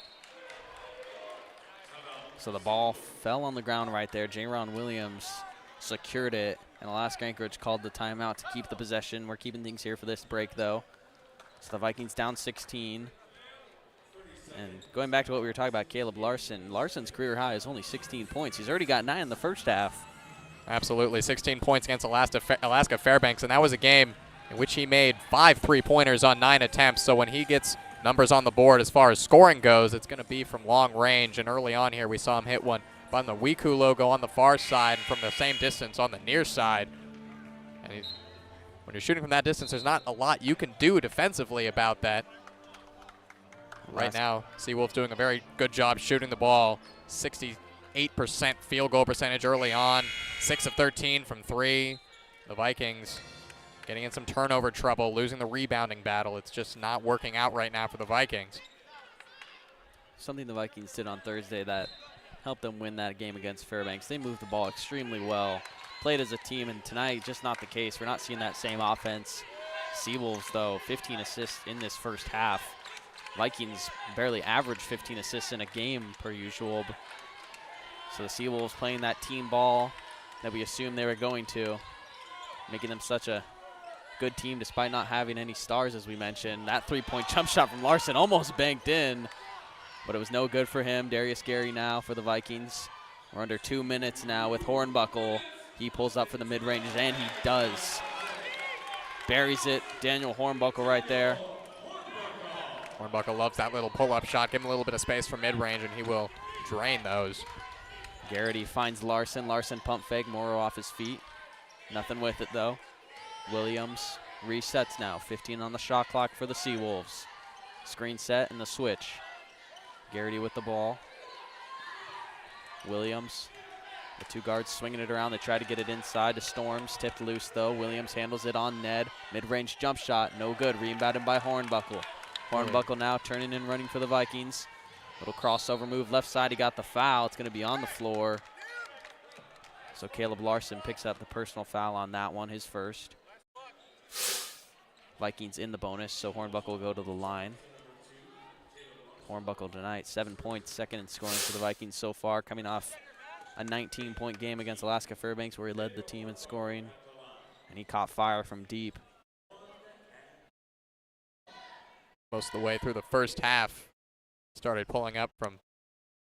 So the ball fell on the ground right there. Jerron Williams secured it, and Alaska Anchorage called the timeout to keep the possession. We're keeping things here for this break, though. So the Vikings down 16. And going back to what we were talking about, Caleb Larson, Larson's career high is only 16 points. He's already got 9 in the first half. Absolutely, 16 points against Alaska Fairbanks, and that was a game in which he made 5 3-pointers on 9 attempts. So when he gets numbers on the board as far as scoring goes, it's going to be from long range. And early on here, we saw him hit one on the WECU logo on the far side and from the same distance on the near side. And when you're shooting from that distance, there's not a lot you can do defensively about that. Right now, Seawolves doing a very good job shooting the ball. 68% field goal percentage early on. 6 of 13 from 3. The Vikings getting in some turnover trouble, losing the rebounding battle. It's just not working out right now for the Vikings. Something the Vikings did on Thursday that helped them win that game against Fairbanks. They moved the ball extremely well, played as a team, and tonight just not the case. We're not seeing that same offense. Seawolves, though, 15 assists in this first half. Vikings barely average 15 assists in a game per usual. So the Seawolves playing that team ball that we assumed they were going to, making them such a good team despite not having any stars, as we mentioned. That three-point jump shot from Larson almost banked in, but it was no good for him. Darius Gary now for the Vikings. We're under 2 minutes now with Hornbuckle. He pulls up for the mid-range, and he does. Buries it. Daniel Hornbuckle right there. Hornbuckle loves that little pull-up shot. Give him a little bit of space for mid-range, and he will drain those. Garrity finds Larson. Larson pump fake. Morrow off his feet. Nothing with it, though. Williams resets now. 15 on the shot clock for the Seawolves. Screen set and the switch. Garrity with the ball. Williams, the two guards swinging it around. They try to get it inside to Storms. Tipped loose, though. Williams handles it on Ned. Mid-range jump shot. No good. Rebounded by Hornbuckle. Hornbuckle now turning and running for the Vikings. Little crossover move left side. He got the foul. It's going to be on the floor. So Caleb Larson picks up the personal foul on that one, his first. Vikings in the bonus, so Hornbuckle will go to the line. Hornbuckle tonight, 7 points, second in scoring for the Vikings so far, coming off a 19-point game against Alaska Fairbanks where he led the team in scoring, and he caught fire from deep. Most of the way through the first half, started pulling up from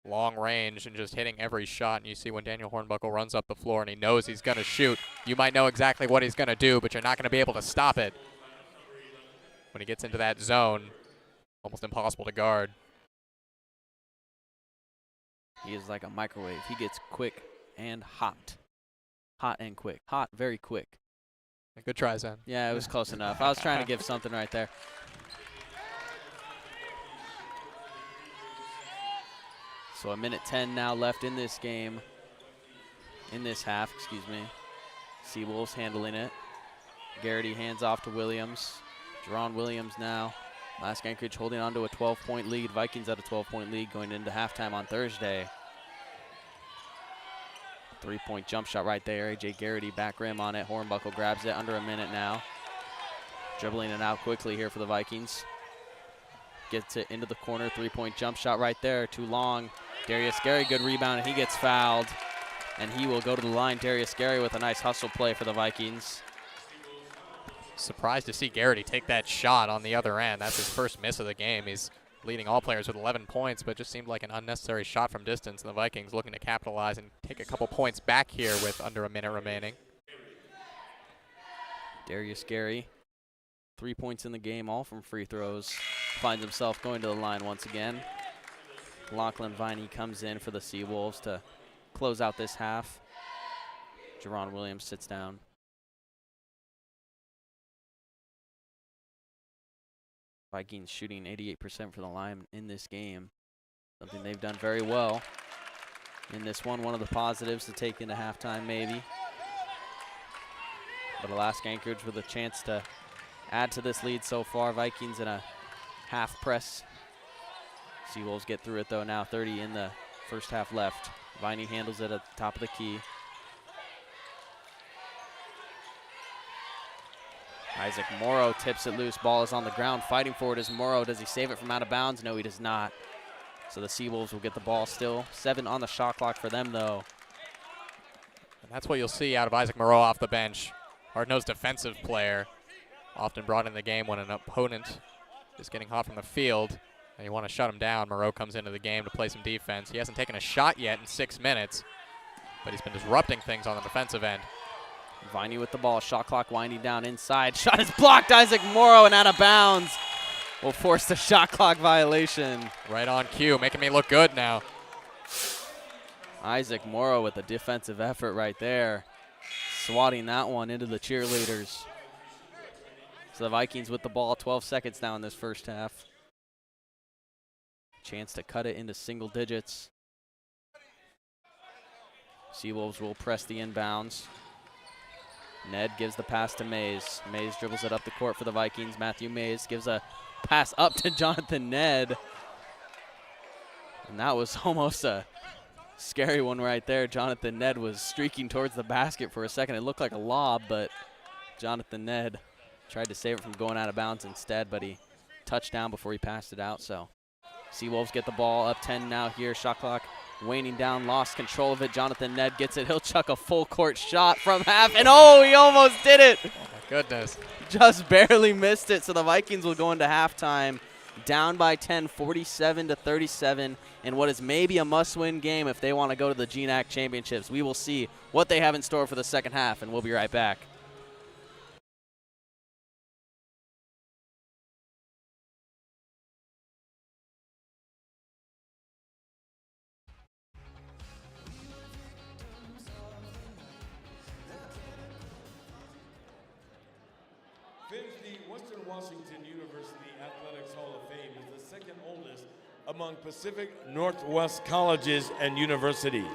long range and just hitting every shot. And you see when Daniel Hornbuckle runs up the floor and he knows he's going to shoot, you might know exactly what he's going to do, but you're not going to be able to stop it. When he gets into that zone, almost impossible to guard. He is like a microwave. He gets quick and hot. Hot and quick. Hot, very quick. Good try, Zen. Yeah, it was close enough. I was trying to give something right there. So 1:10 now left in this game. In this half, excuse me. Seawolves handling it. Garrity hands off to Williams. Jerron Williams now. Alaska Anchorage holding on to a 12-point lead. Vikings at a 12-point lead going into halftime on Thursday. 3-point jump shot right there. A.J. Garrity back rim on it. Hornbuckle grabs it under a minute now. Dribbling it out quickly here for the Vikings. Gets it into the corner. 3-point jump shot right there. Too long. Darius Gary, good rebound, and he gets fouled. And he will go to the line. Darius Gary with a nice hustle play for the Vikings. Surprised to see Garrity take that shot on the other end. That's his first miss of the game. He's leading all players with 11 points, but just seemed like an unnecessary shot from distance. And the Vikings looking to capitalize and take a couple points back here with under a minute remaining. Darius Gary, 3 points in the game, all from free throws. Finds himself going to the line once again. Lachlan Viney comes in for the Seawolves to close out this half. Jerron Williams sits down. Vikings shooting 88% for the line in this game. Something they've done very well in this one. One of the positives to take into halftime maybe. But Alaska Anchorage with a chance to add to this lead so far. Vikings in a half press. Seawolves get through it though now. 30 in the first half left. Viney handles it at the top of the key. Isaac Morrow tips it loose. Ball is on the ground. Fighting for it is Morrow. Does he save it from out of bounds? No, he does not. So the Seawolves will get the ball still. 7 on the shot clock for them, though. And that's what you'll see out of Isaac Moreau off the bench. Hard-nosed defensive player. Often brought in the game when an opponent is getting hot from the field and you want to shut him down. Moreau comes into the game to play some defense. He hasn't taken a shot yet in 6 minutes, but he's been disrupting things on the defensive end. Viney with the ball, shot clock winding down inside. Shot is blocked, Isaac Morrow, and out of bounds. Will force the shot clock violation. Right on cue, making me look good now. Isaac Morrow with a defensive effort right there. Swatting that one into the cheerleaders. So the Vikings with the ball, 12 seconds now in this first half. Chance to cut it into single digits. Seawolves will press the inbounds. Ned gives the pass to Mays. Mays dribbles it up the court for the Vikings. Matthew Mays gives a pass up to Jonathan Ned. And that was almost a scary one right there. Jonathan Ned was streaking towards the basket for a second. It looked like a lob, but Jonathan Ned tried to save it from going out of bounds instead, but he touched down before he passed it out. So Seawolves get the ball up 10 now here. Shot clock waning down, lost control of it. Jonathan Ned gets it. He'll chuck a full court shot from half, and oh, he almost did it. Oh my goodness. Just barely missed it. So the Vikings will go into halftime down by 10, 47-37, in what is maybe a must-win game if they want to go to the GNAC championships. We will see what they have in store for the second half, and we'll be right back. Western Washington University Athletics Hall of Fame is the second oldest among Pacific Northwest colleges and universities,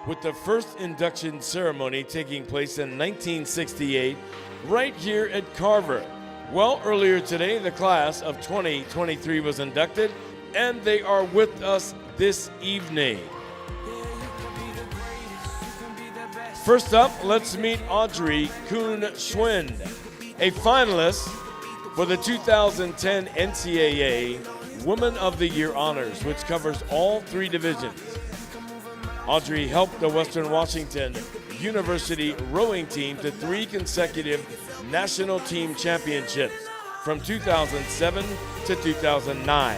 with the first induction ceremony taking place in 1968 right here at Carver. Well, earlier today, the class of 2023 was inducted, and they are with us this evening. First up, let's meet Audrey Kuhn-Schwind, a finalist for the 2010 NCAA Woman of the Year honors, which covers all 3 divisions. Audrey helped the Western Washington University rowing team to 3 consecutive national team championships from 2007 to 2009.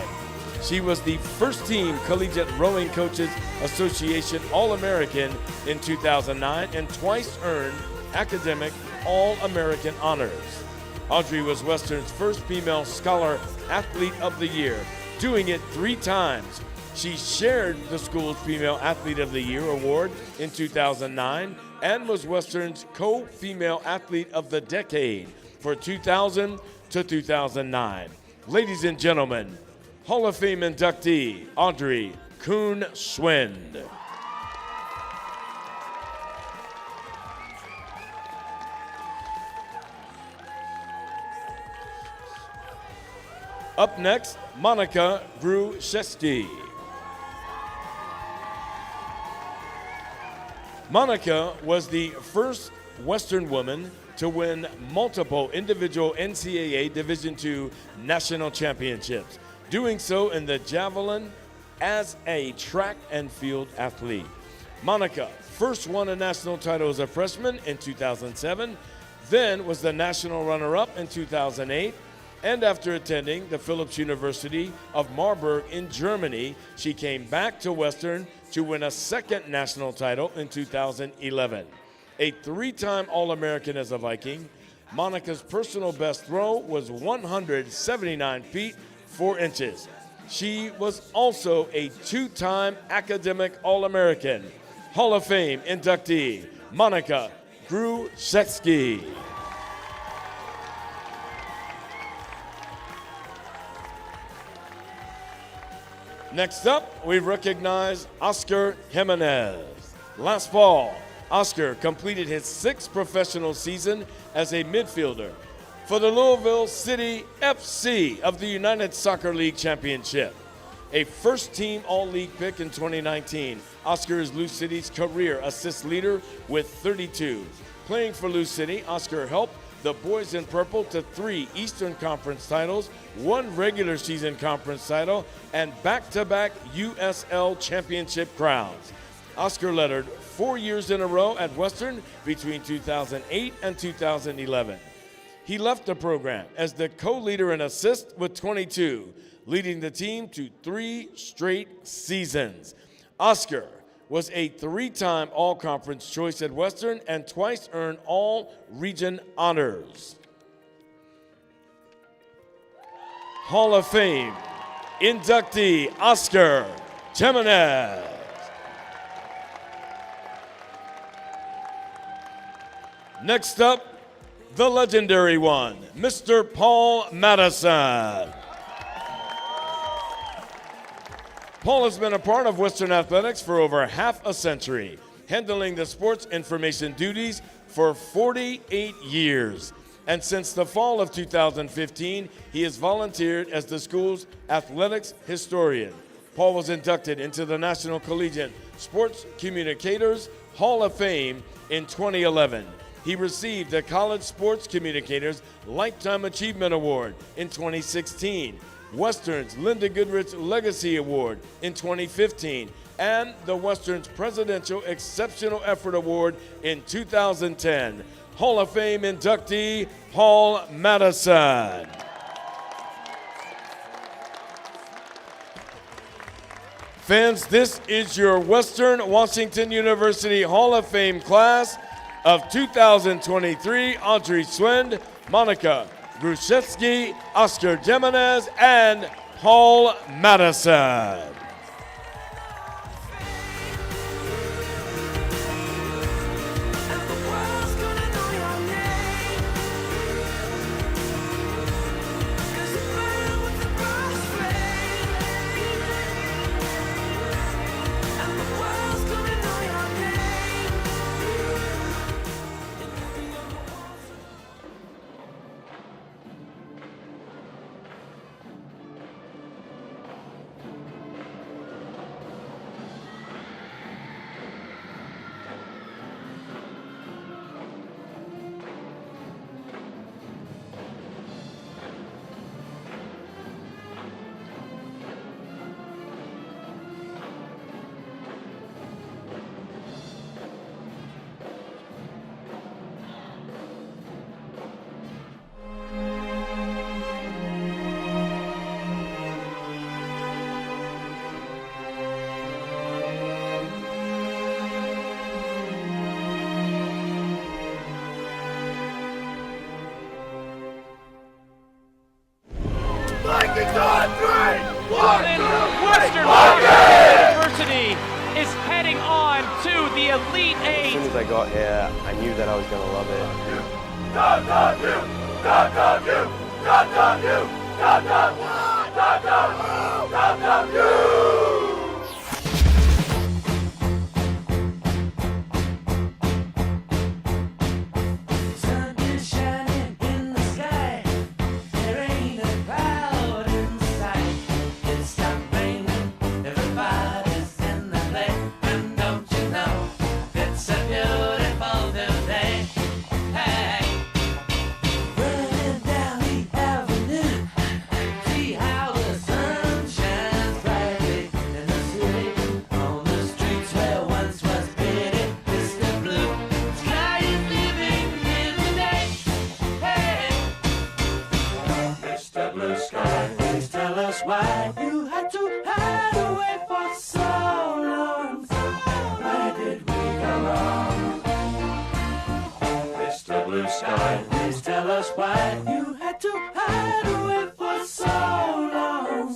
She was the first team Collegiate Rowing Coaches Association All-American in 2009 and twice earned academic All-American honors. Audrey was Western's first female Scholar Athlete of the Year, doing it 3 times. She shared the school's Female Athlete of the Year award in 2009 and was Western's Co-Female Athlete of the Decade for 2000 to 2009. Ladies and gentlemen, Hall of Fame inductee Audrey Kuhn-Schwind. Up next, Monica Gruszewski. Monica was the first Western woman to win multiple individual NCAA Division II national championships, doing so in the javelin as a track and field athlete. Monica first won a national title as a freshman in 2007, then was the national runner-up in 2008, and after attending the Philipps University of Marburg in Germany, she came back to Western to win a second national title in 2011. A 3-time All-American as a Viking, Monica's personal best throw was 179 feet 4 inches. She was also a 2-time academic All-American. Hall of Fame inductee, Monica Gruszewski. Next up, we recognize Oscar Jimenez. Last fall, Oscar completed his 6th professional season as a midfielder for the Louisville City FC of the United Soccer League Championship. A first-team All-League pick in 2019, Oscar is Lou City's career assist leader with 32. Playing for Lou City, Oscar helped the Boys in Purple to 3 Eastern Conference titles, 1 regular season conference title, and back-to-back USL Championship crowns. Oscar lettered 4 years in a row at Western between 2008 and 2011. He left the program as the co-leader in assists with 22, leading the team to 3 straight seasons. Oscar was a 3-time All-Conference choice at Western and twice earned All-Region honors. Hall of Fame inductee Oscar Jimenez. Next up, the legendary one, Mr. Paul Madison. Paul has been a part of Western Athletics for over half a century, handling the sports information duties for 48 years. And since the fall of 2015, he has volunteered as the school's athletics historian. Paul was inducted into the National Collegiate Sports Communicators Hall of Fame in 2011. He received the College Sports Communicators Lifetime Achievement Award in 2016. Western's Linda Goodrich Legacy Award in 2015, and the Western's Presidential Exceptional Effort Award in 2010. Hall of Fame inductee, Paul Madison. Fans, this is your Western Washington University Hall of Fame class of 2023, Audrey Schwind, Monica Gruszewski, Oscar Jimenez, and Paul Madison. heading on to the Elite Eight. As soon as I got here, I knew that I was going to love it. Why you had to hide away for so long? Where did we go wrong? Mr. Blue Sky, please tell us why you had to hide away for so long.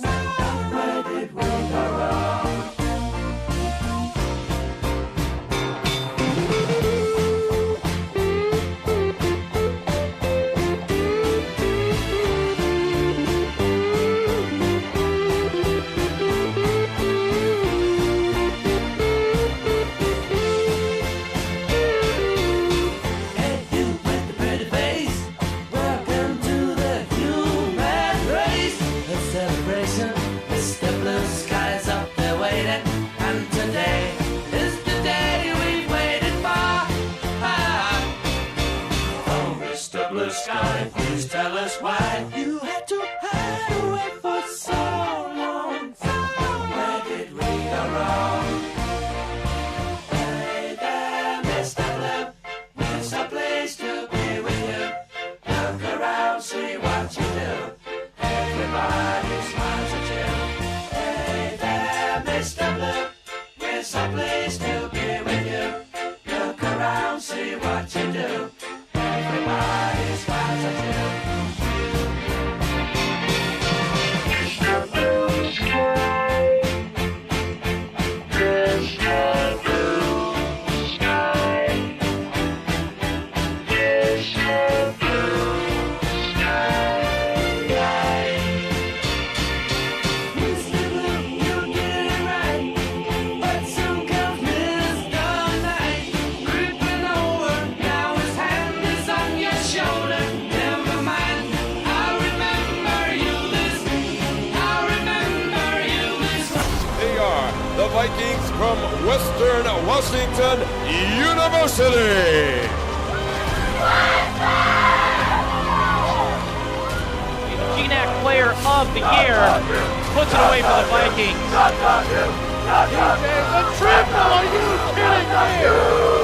Where did we go wrong? Sky, please tell us why you had to hide away for so long. Where did we go wrong? Hey there, Mr. Blue, it's a place to be with you. Look around, see what you do. Everybody smiles at you. Hey there, Mr. Blue, it's a place to be with you. Look around, see what you do. Everybody smiles at you. The Vikings from Western Washington University. GNAC Player of the Year puts it away for the Vikings. The triple, are you kidding me?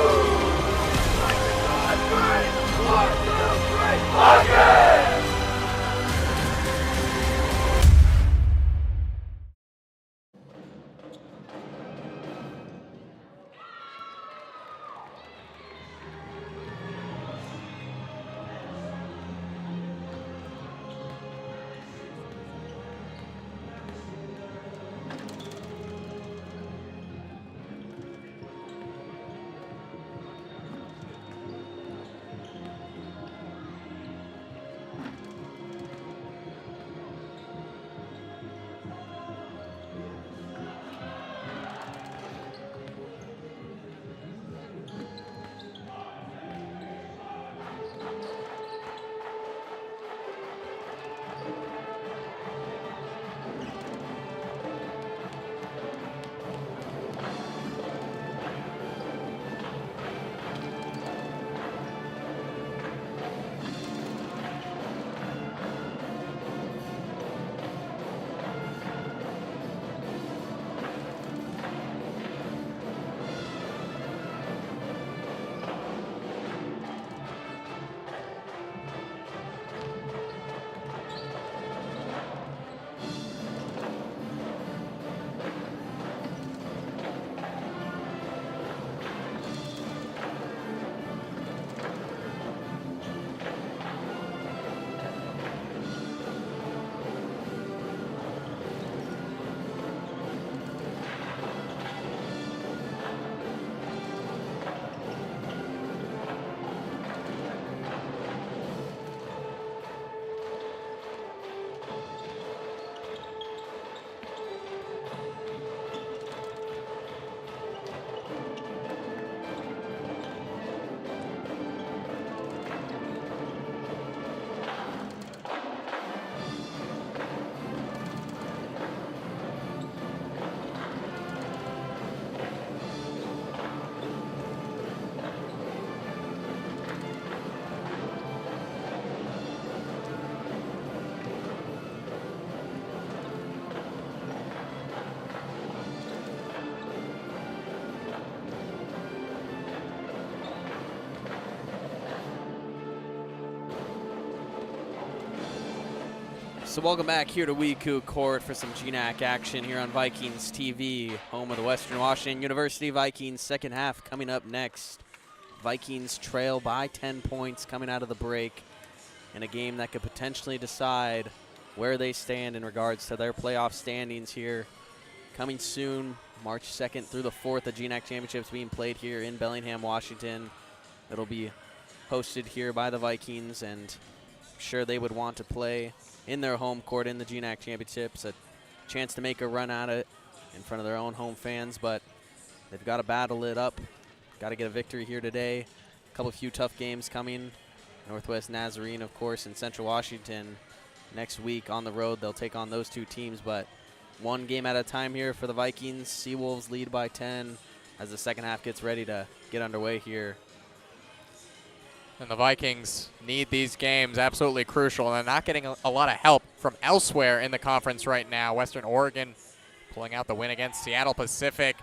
So welcome back here to WECU Court for some GNAC action here on Vikings TV, home of the Western Washington University Vikings. Second half coming up next. Vikings trail by 10 points coming out of the break in a game that could potentially decide where they stand in regards to their playoff standings here. Coming soon, March 2nd through the 4th, the GNAC Championships being played here in Bellingham, Washington. It'll be hosted here by the Vikings, and I'm sure they would want to play in their home court in the GNAC Championships, a chance to make a run at it in front of their own home fans, but they've got to battle it up. Got to get a victory here today. A few tough games coming. Northwest Nazarene, of course, and Central Washington next week on the road. They'll take on those two teams, but one game at a time here for the Vikings. Seawolves lead by 10 as the second half gets ready to get underway here. And the Vikings need these games, absolutely crucial. And they're not getting a lot of help from elsewhere in the conference right now. Western Oregon pulling out the win against Seattle Pacific.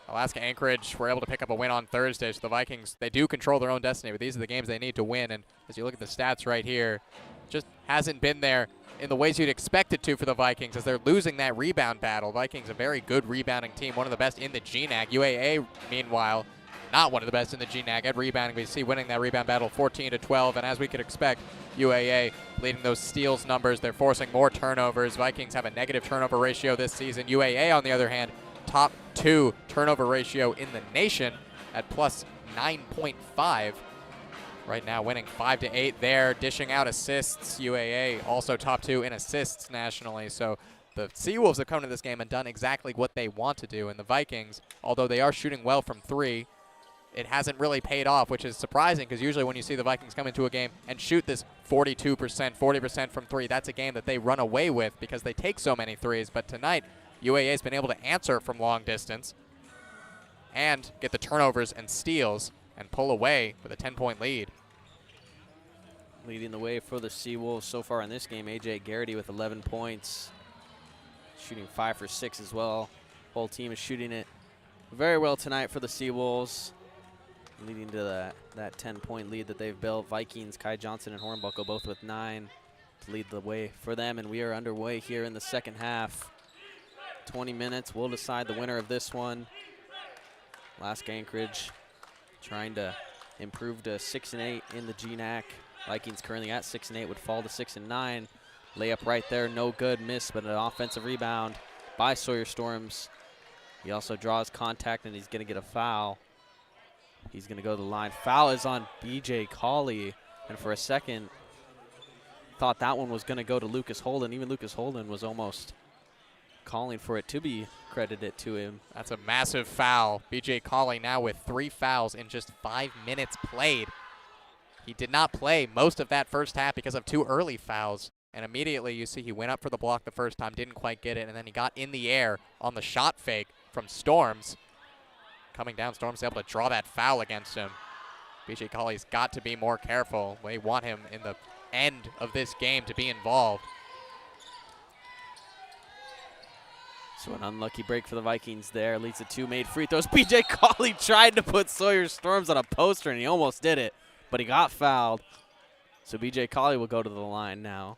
Alaska Anchorage were able to pick up a win on Thursday. So the Vikings, they do control their own destiny, but these are the games they need to win. And as you look at the stats right here, just hasn't been there in the ways you'd expect it to for the Vikings as they're losing that rebound battle. Vikings, a very good rebounding team, one of the best in the GNAC. UAA, meanwhile, not one of the best in the GNAC at rebounding. We see winning that rebound battle 14-12, and as we could expect, UAA leading those steals numbers. They're forcing more turnovers. Vikings have a negative turnover ratio this season. UAA, on the other hand, top 2 turnover ratio in the nation at plus 9.5. Right now winning 5-8 there, dishing out assists. UAA also top 2 in assists nationally. So the Seawolves have come to this game and done exactly what they want to do. And the Vikings, although they are shooting well from 3, it hasn't really paid off, which is surprising because usually when you see the Vikings come into a game and shoot this 42%, 40% from 3, that's a game that they run away with because they take so many threes. But tonight, UAA has been able to answer from long distance and get the turnovers and steals and pull away with a 10-point lead. Leading the way for the Seawolves so far in this game, A.J. Garrity with 11 points, shooting 5 for 6 as well. Whole team is shooting it very well tonight for the Seawolves, leading to that 10-point lead that they've built. Vikings, Kai Johnson and Hornbuckle both with 9 to lead the way for them, and we are underway here in the second half. 20 minutes will decide the winner of this one. Alaska Anchorage trying to improve to 6-8 in the GNAC. Vikings currently at 6-8 would fall to 6-9. Layup right there, no good, miss, but an offensive rebound by Sawyer Storms. He also draws contact and he's gonna get a foul. He's gonna go to the line. Foul is on BJ Cawley, and for a second thought that one was gonna go to Lucas Holden. Even Lucas Holden was almost calling for it to be credited to him. That's a massive foul. BJ Cawley now with 3 fouls in just 5 minutes played. He did not play most of that first half because of 2 early fouls. And immediately you see he went up for the block the first time, didn't quite get it, and then he got in the air on the shot fake from Storms. Coming down, Storms able to draw that foul against him. BJ Cawley's got to be more careful. They want him in the end of this game to be involved. So an unlucky break for the Vikings there. Leads to 2 made free throws. BJ Cawley tried to put Sawyer Storms on a poster, and he almost did it, but he got fouled. So BJ Cawley will go to the line now.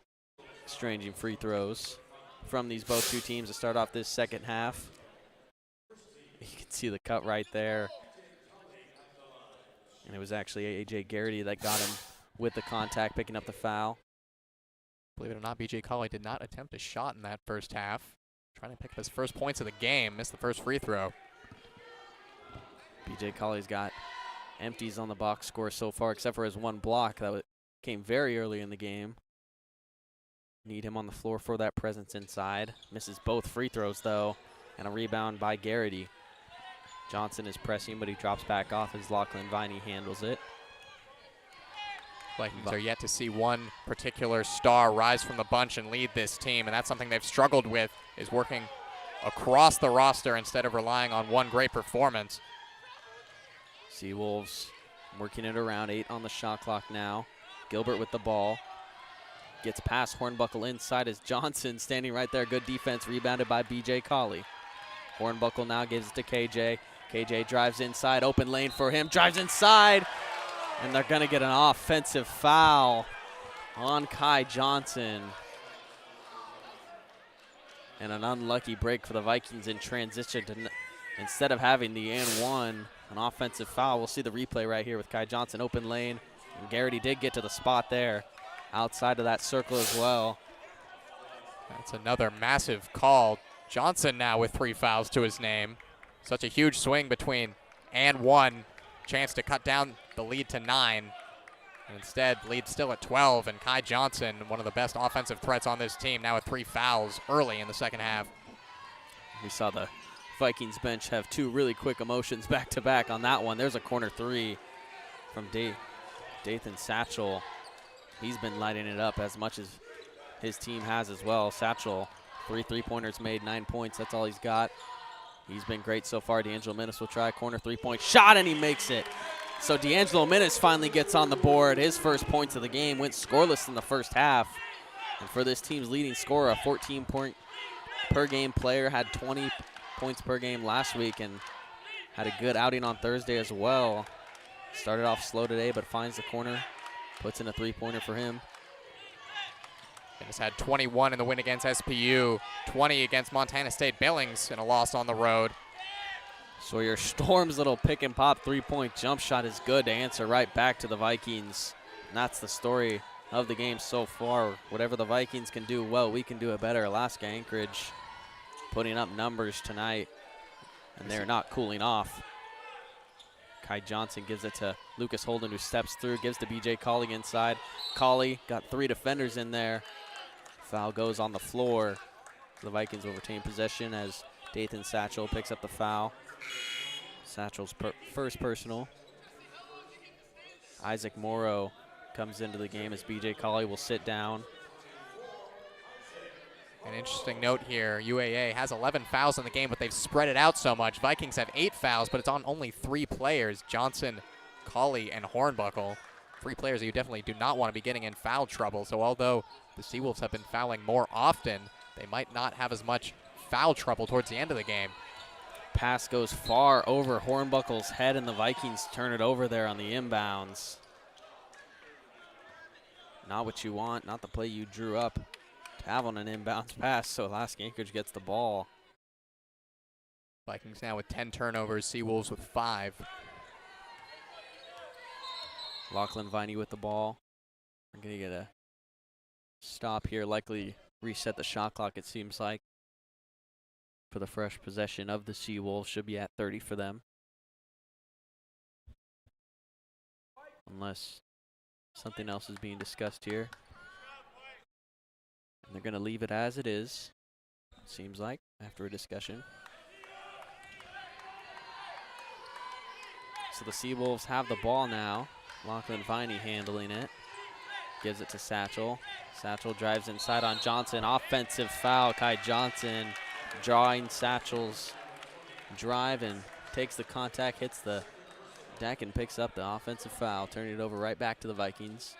Exchanging free throws from these both two teams to start off this second half. You can see the cut right there. And it was actually A.J. Garrity that got him with the contact, picking up the foul. Believe it or not, BJ Cawley did not attempt a shot in that first half. Trying to pick up his first points of the game, missed the first free throw. BJ Cawley's got empties on the box score so far, except for his 1 block that came very early in the game. Need him on the floor for that presence inside. Misses both free throws, though, and a rebound by Garrity. Johnson is pressing, but he drops back off as Lachlan Viney handles it. Vikings are yet to see one particular star rise from the bunch and lead this team, and that's something they've struggled with, is working across the roster instead of relying on one great performance. Seawolves working it around, 8 on the shot clock now. Gilbert with the ball. Gets past Hornbuckle inside as Johnson standing right there. Good defense, rebounded by BJ Cawley. Hornbuckle now gives it to KJ. KJ drives inside, open lane for him, drives inside, and they're gonna get an offensive foul on Kai Johnson. And an unlucky break for the Vikings in transition to instead of having the and one, an offensive foul. We'll see the replay right here with Kai Johnson, open lane. And Garrity did get to the spot there, outside of that circle as well. That's another massive call. Johnson now with 3 fouls to his name. Such a huge swing between and one. Chance to cut down the lead to 9. And instead, lead still at 12. And Kai Johnson, one of the best offensive threats on this team, now with 3 fouls early in the second half. We saw the Vikings bench have 2 really quick emotions back-to-back on that one. There's a corner 3 from Dathan Satchel. He's been lighting it up as much as his team has as well. Satchel, 3 3-pointers made, 9 points. That's all he's got. He's been great so far. D'Angelo Minnis will try a corner 3-point shot, and he makes it. So D'Angelo Minnis finally gets on the board. His first points of the game went scoreless in the first half. And for this team's leading scorer, a 14-point per game player, had 20 points per game last week and had a good outing on Thursday as well. Started off slow today, but finds the corner, puts in a 3-pointer for him. Minnis had 21 in the win against SPU, 20 against Montana State Billings in a loss on the road. Sawyer Storm's little pick and pop 3-point jump shot is good to answer right back to the Vikings. And that's the story of the game so far. Whatever the Vikings can do well, we can do it better. Alaska Anchorage putting up numbers tonight, and they're not cooling off. Kai Johnson gives it to Lucas Holden, who steps through, gives to BJ Colley inside. Colley got 3 defenders in there. Foul goes on the floor. The Vikings will retain possession as Dathan Satchel picks up the foul. Satchel's first personal. Isaac Morrow comes into the game as BJ Colley will sit down. An interesting note here, UAA has 11 fouls in the game, but they've spread it out so much. Vikings have 8 fouls, but it's on only 3 players, Johnson, Colley, and Hornbuckle. 3 players that you definitely do not want to be getting in foul trouble. So although the Seawolves have been fouling more often, they might not have as much foul trouble towards the end of the game. Pass goes far over Hornbuckle's head, and the Vikings turn it over there on the inbounds. Not what you want, not the play you drew up to have on an inbounds pass, so Alaska Anchorage gets the ball. Vikings now with 10 turnovers, Seawolves with 5. Lachlan Viney with the ball. We're going to get a stop here, likely reset the shot clock, it seems like, for the fresh possession of the Seawolves. Should be at 30 for them, unless something else is being discussed here. And they're going to leave it as it is, seems like, after a discussion. So the Seawolves have the ball now. Lachlan Viney handling it. Gives it to Satchel. Satchel drives inside on Johnson. Offensive foul. Kai Johnson drawing Satchel's drive and takes the contact, hits the deck, and picks up the offensive foul, turning it over right back to the Vikings.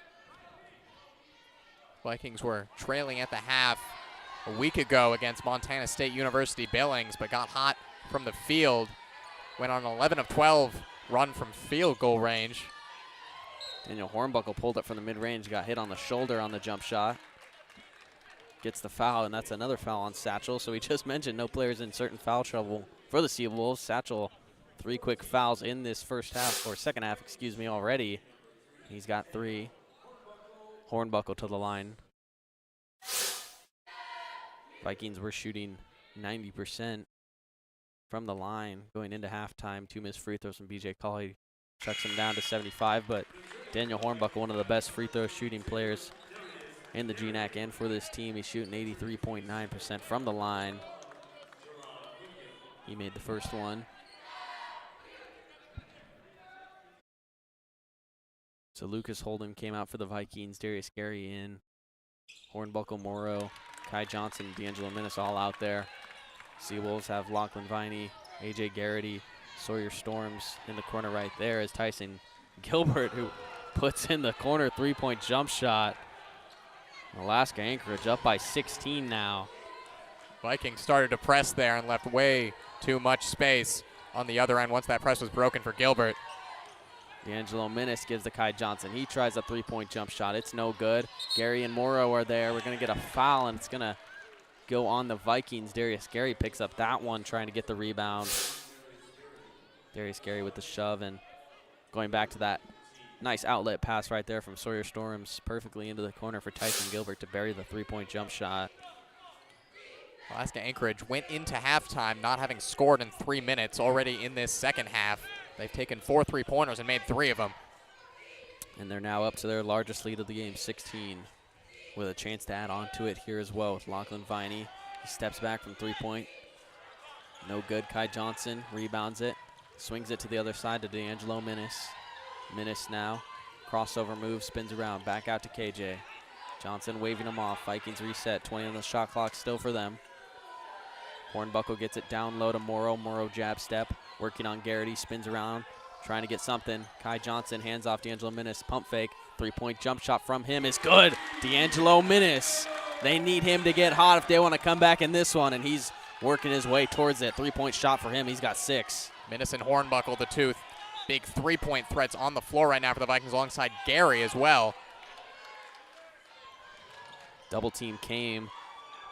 Vikings were trailing at the half a week ago against Montana State University Billings, but got hot from the field. Went on an 11 of 12 run from field goal range. Daniel Hornbuckle pulled up from the mid-range, got hit on the shoulder on the jump shot. Gets the foul, and that's another foul on Satchel. So we just mentioned no players in certain foul trouble for the Seawolves. Satchel, 3 quick fouls in this first half, or second half, excuse me, already. He's got 3. Hornbuckle to the line. Vikings were shooting 90% from the line going into halftime. 2 missed free throws from BJ Colley. Chucks him down to 75, but Daniel Hornbuckle, one of the best free throw shooting players in the GNAC and for this team. He's shooting 83.9% from the line. He made the first one. So Lucas Holden came out for the Vikings. Darius Gary in. Hornbuckle, Morrow, Kai Johnson, D'Angelo Minnis all out there. Seawolves have Lachlan Viney, AJ Garrity, Sawyer Storms in the corner right there as Tyson Gilbert, who puts in the corner 3-point jump shot. Alaska Anchorage up by 16 now. Vikings started to press there and left way too much space on the other end once that press was broken for Gilbert. D'Angelo Minnis gives to Kai Johnson. He tries a 3-point jump shot. It's no good. Gary and Morrow are there. We're going to get a foul, and it's going to go on the Vikings. Darius Gary picks up that one, trying to get the rebound. Darius Gary with the shove and going back to that nice outlet pass right there from Sawyer Storms, perfectly into the corner for Tyson Gilbert to bury the three-point jump shot. Alaska Anchorage went into halftime not having scored in 3 minutes already in this second half. They've taken 4 3-pointers and made 3 of them. And they're now up to their largest lead of the game, 16, with a chance to add on to it here as well with Lachlan Viney. He steps back from three-point. No good. Kai Johnson rebounds it, swings it to the other side to D'Angelo Minnis. Minnis now, crossover move, spins around, back out to KJ. Johnson waving him off. Vikings reset, 20 on the shot clock still for them. Hornbuckle gets it down low to Morrow. Morrow jab step, working on Garrity, spins around, trying to get something. Kai Johnson hands off D'Angelo Minnis, pump fake, three-point jump shot from him is good. D'Angelo Minnis, they need him to get hot if they want to come back in this one, and he's working his way towards it. Three-point shot for him, he's got 6. Minnis and Hornbuckle, the two big three-point threats on the floor right now for the Vikings alongside Gary as well. Double team came.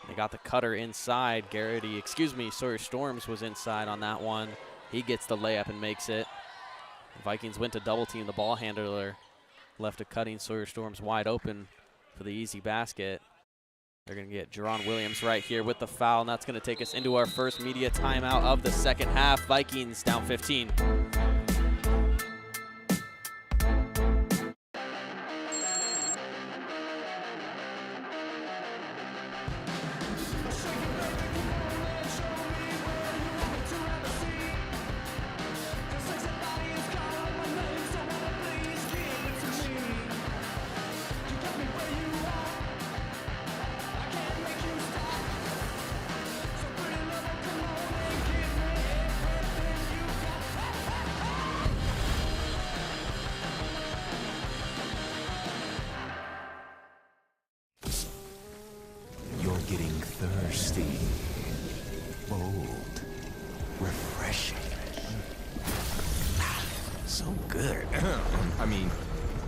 They got the cutter inside. Sawyer Storms was inside on that one. He gets the layup and makes it. The Vikings went to double team. The ball handler left a cutting Sawyer Storms wide open for the easy basket. They're going to get Jerron Williams right here with the foul, and that's going to take us into our first media timeout of the second half. Vikings down 15. You're getting thirsty. Bold. Refreshing. So good. I mean,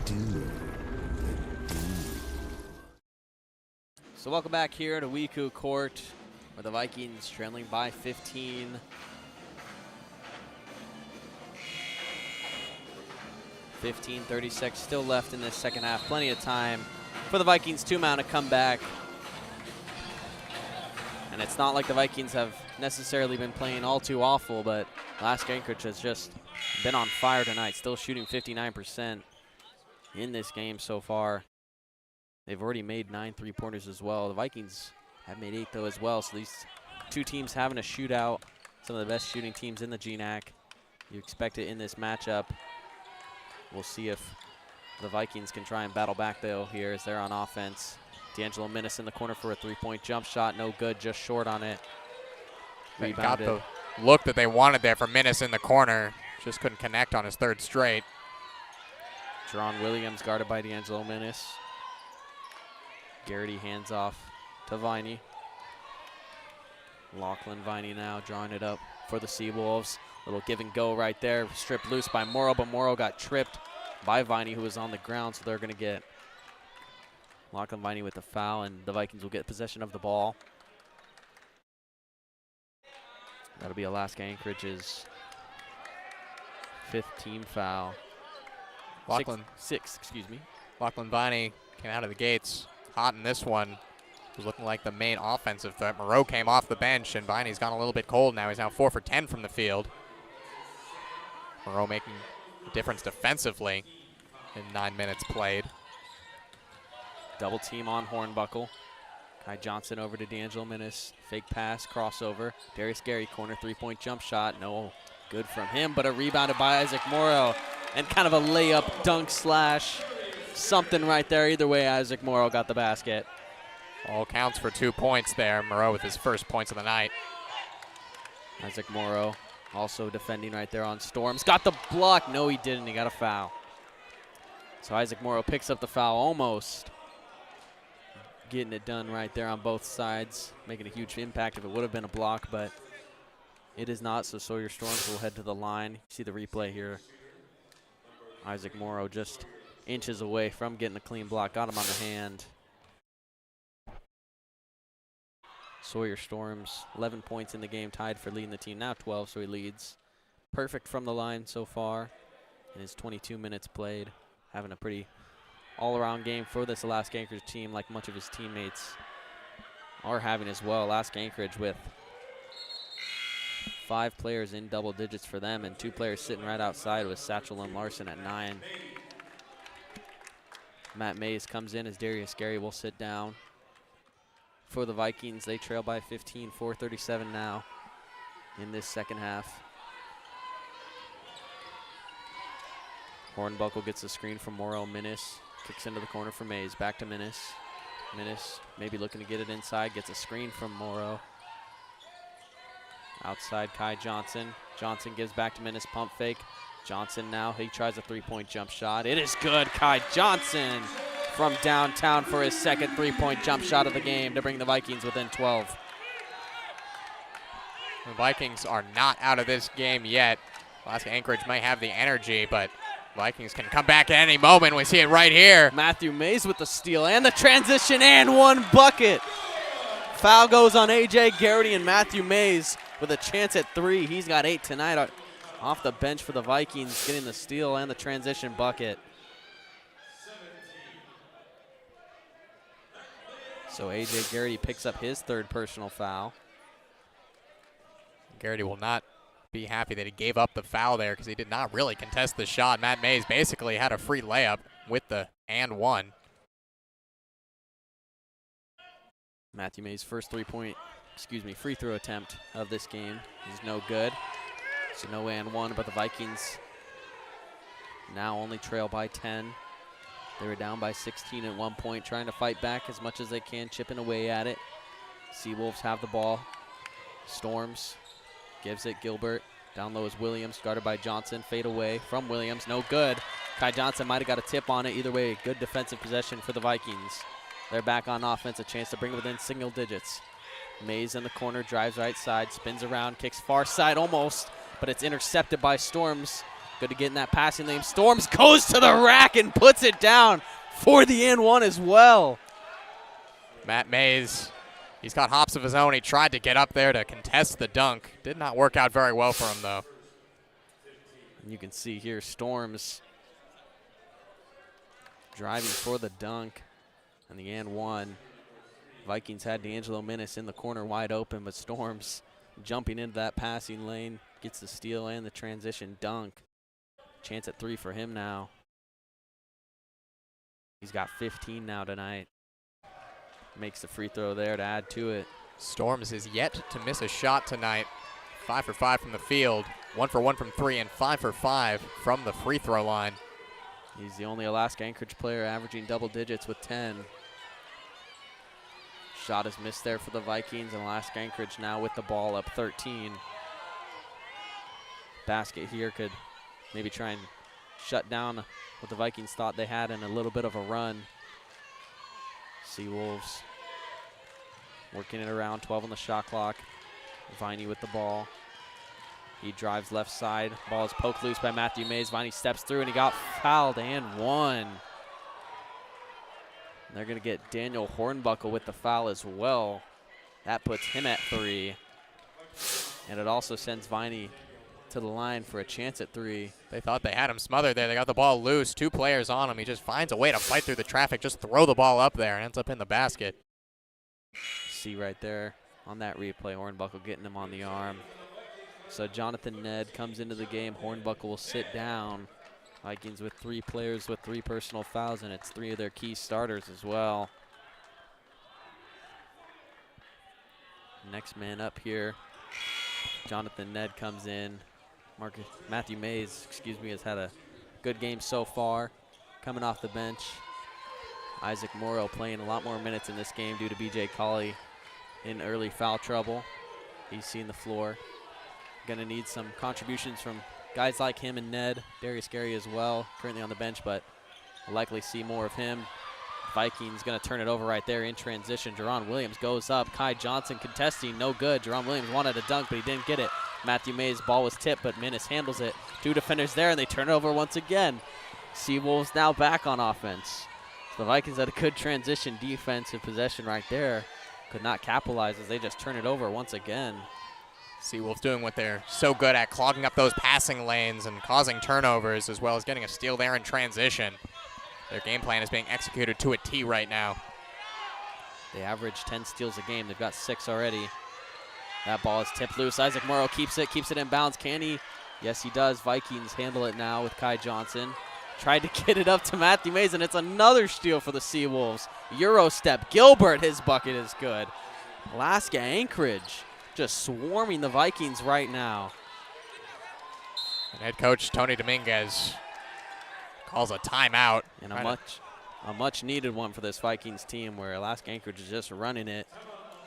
dude. So welcome back here to WECU Court, where the Vikings trailing by 15. 15:36 still left in this second half. Plenty of time for the Vikings to mount a comeback. And it's not like the Vikings have necessarily been playing all too awful, but Alaska Anchorage has just been on fire tonight, still shooting 59% in this game so far. They've already made 9 3-pointers as well. The Vikings have made 8 though as well, so these two teams having a shootout, some of the best shooting teams in the GNAC. You expect it in this matchup. We'll see if the Vikings can try and battle back though here as they're on offense. D'Angelo Minnis in the corner for a 3-point jump shot. No good, just short on it. They got the look that they wanted there for Minnis in the corner. Just couldn't connect on his 3rd straight. Jerron Williams guarded by D'Angelo Minnis. Garrity hands off to Viney. Lachlan Viney now drawing it up for the Seawolves. Little give and go right there. Stripped loose by Morrow, but Morrow got tripped by Viney, who was on the ground, so they're going to get Lachlan Viney with the foul, and the Vikings will get possession of the ball. That'll be Alaska Anchorage's 5th team foul. Six, excuse me. Lachlan Viney came out of the gates hot in this one. Was looking like the main offensive threat. Moreau came off the bench, and Viney's gone a little bit cold now. He's now 4 for 10 from the field. Moreau making a difference defensively in 9 minutes played. Double team on Hornbuckle. Kai Johnson over to D'Angelo Minnis. Fake pass, crossover. Darius Gary corner 3-point jump shot. No good from him, but a rebounded by Isaac Morrow. And kind of a layup dunk slash. Something right there. Either way, Isaac Morrow got the basket. All counts for 2 points there. Moreau with his first points of the night. Isaac Morrow also defending right there on Storms. Got the block. No, he didn't. He got a foul. So Isaac Morrow picks up the foul almost. Getting it done right there on both sides. Making a huge impact if it would have been a block, but it is not. So Sawyer Storms will head to the line. You see the replay here. Isaac Morrow just inches away from getting a clean block. Got him on the hand. Sawyer Storms, 11 points in the game, tied for leading the team. Now 12, so he leads. Perfect from the line so far in his 22 minutes played. Having a pretty all-around game for this Alaska Anchorage team, like much of his teammates are having as well. Alaska Anchorage with 5 players in double digits for them and 2 players sitting right outside with Satchel and Larson at 9. Matt Mays comes in as Darius Gary will sit down. For the Vikings, they trail by 15, 4:37 now in this second half. Hornbuckle gets the screen from Morrow. Minnis kicks into the corner for Mays. Back to Minnis. Minnis maybe looking to get it inside. Gets a screen from Morrow. Outside Kai Johnson. Johnson gives back to Minnis. Pump fake. Johnson now, he tries a 3-point jump shot. It is good. Kai Johnson from downtown for his second 3-point jump shot of the game to bring the Vikings within 12. The Vikings are not out of this game yet. Alaska Anchorage might have the energy, but Vikings can come back at any moment. We see it right here. Matthew Mays with the steal and the transition and 1 bucket. Foul goes on A.J. Garrity and Matthew Mays with a chance at 3. He's got 8 tonight off the bench for the Vikings, getting the steal and the transition bucket. So A.J. Garrity picks up his 3rd personal foul. Garrity will not be happy that he gave up the foul there because he did not really contest the shot. Matt Mays basically had a free layup with the and 1. Matthew Mays' first free throw attempt of this game is no good. So no and 1, but the Vikings now only trail by 10. They were down by 16 at one point, trying to fight back as much as they can, chipping away at it. Seawolves have the ball. Storms gives it Gilbert. Down low is Williams, guarded by Johnson. Fade away from Williams, no good. Kai Johnson might have got a tip on it. Either way, good defensive possession for the Vikings. They're back on offense, a chance to bring it within single digits. Mays in the corner, drives right side, spins around, kicks far side almost, but it's intercepted by Storms. Good to get in that passing lane. Storms goes to the rack and puts it down for the and 1 as well. Matt Mays, he's got hops of his own. He tried to get up there to contest the dunk. Did not work out very well for him, though. And you can see here Storms driving for the dunk and the and 1. Vikings had D'Angelo Minnis in the corner wide open, but Storms jumping into that passing lane, gets the steal and the transition dunk. Chance at 3 for him now. He's got 15 now tonight. Makes the free throw there to add to it. Storms is yet to miss a shot tonight. 5 for 5 from the field, 1 for 1 from 3, and 5 for 5 from the free throw line. He's the only Alaska Anchorage player averaging double digits with 10. Shot is missed there for the Vikings, and Alaska Anchorage now with the ball up 13. Basket here could maybe try and shut down what the Vikings thought they had in a little bit of a run. Seawolves working it around, 12 on the shot clock. Viney with the ball. He drives left side. Ball is poked loose by Matthew Mays. Viney steps through and he got fouled and 1. And they're going to get Daniel Hornbuckle with the foul as well. That puts him at 3. And it also sends Viney to the line for a chance at 3. They thought they had him smothered there. They got the ball loose. 2 players on him. He just finds a way to fight through the traffic, just throw the ball up there, and ends up in the basket. See right there on that replay, Hornbuckle getting him on the arm. So Jonathan Ned comes into the game. Hornbuckle will sit down. Vikings with 3 players with 3 personal fouls, and it's 3 of their key starters as well. Next man up here, Jonathan Ned comes in. Matthew Mays, has had a good game so far, coming off the bench. Isaac Morrow playing a lot more minutes in this game due to B.J. Colley in early foul trouble. He's seen the floor. Gonna need some contributions from guys like him and Ned. Darius Gary as well, currently on the bench, but we'll likely see more of him. Vikings gonna turn it over right there in transition. Jerron Williams goes up. Kai Johnson contesting, no good. Jerron Williams wanted a dunk, but he didn't get it. Matthew Mays' ball was tipped, but Minnis handles it. 2 defenders there, and they turn it over once again. Seawolves now back on offense. So the Vikings had a good transition defensive possession right there. could not capitalize as they just turn it over once again. Seawolves doing what they're so good at, clogging up those passing lanes and causing turnovers, as well as getting a steal there in transition. Their game plan is being executed to a T right now. They average 10 steals a game. They've got 6 already. That ball is tipped loose. Isaac Morrow keeps it in bounds. Can he? Yes, he does. Vikings handle it now with Kai Johnson. Tried to get it up to Matthew Mays, and it's another steal for the Seawolves. Euro step. Gilbert, his bucket is good. Alaska Anchorage just swarming the Vikings right now. And head coach Tony Dominguez calls a timeout. And a much needed one for this Vikings team, where Alaska Anchorage is just running it.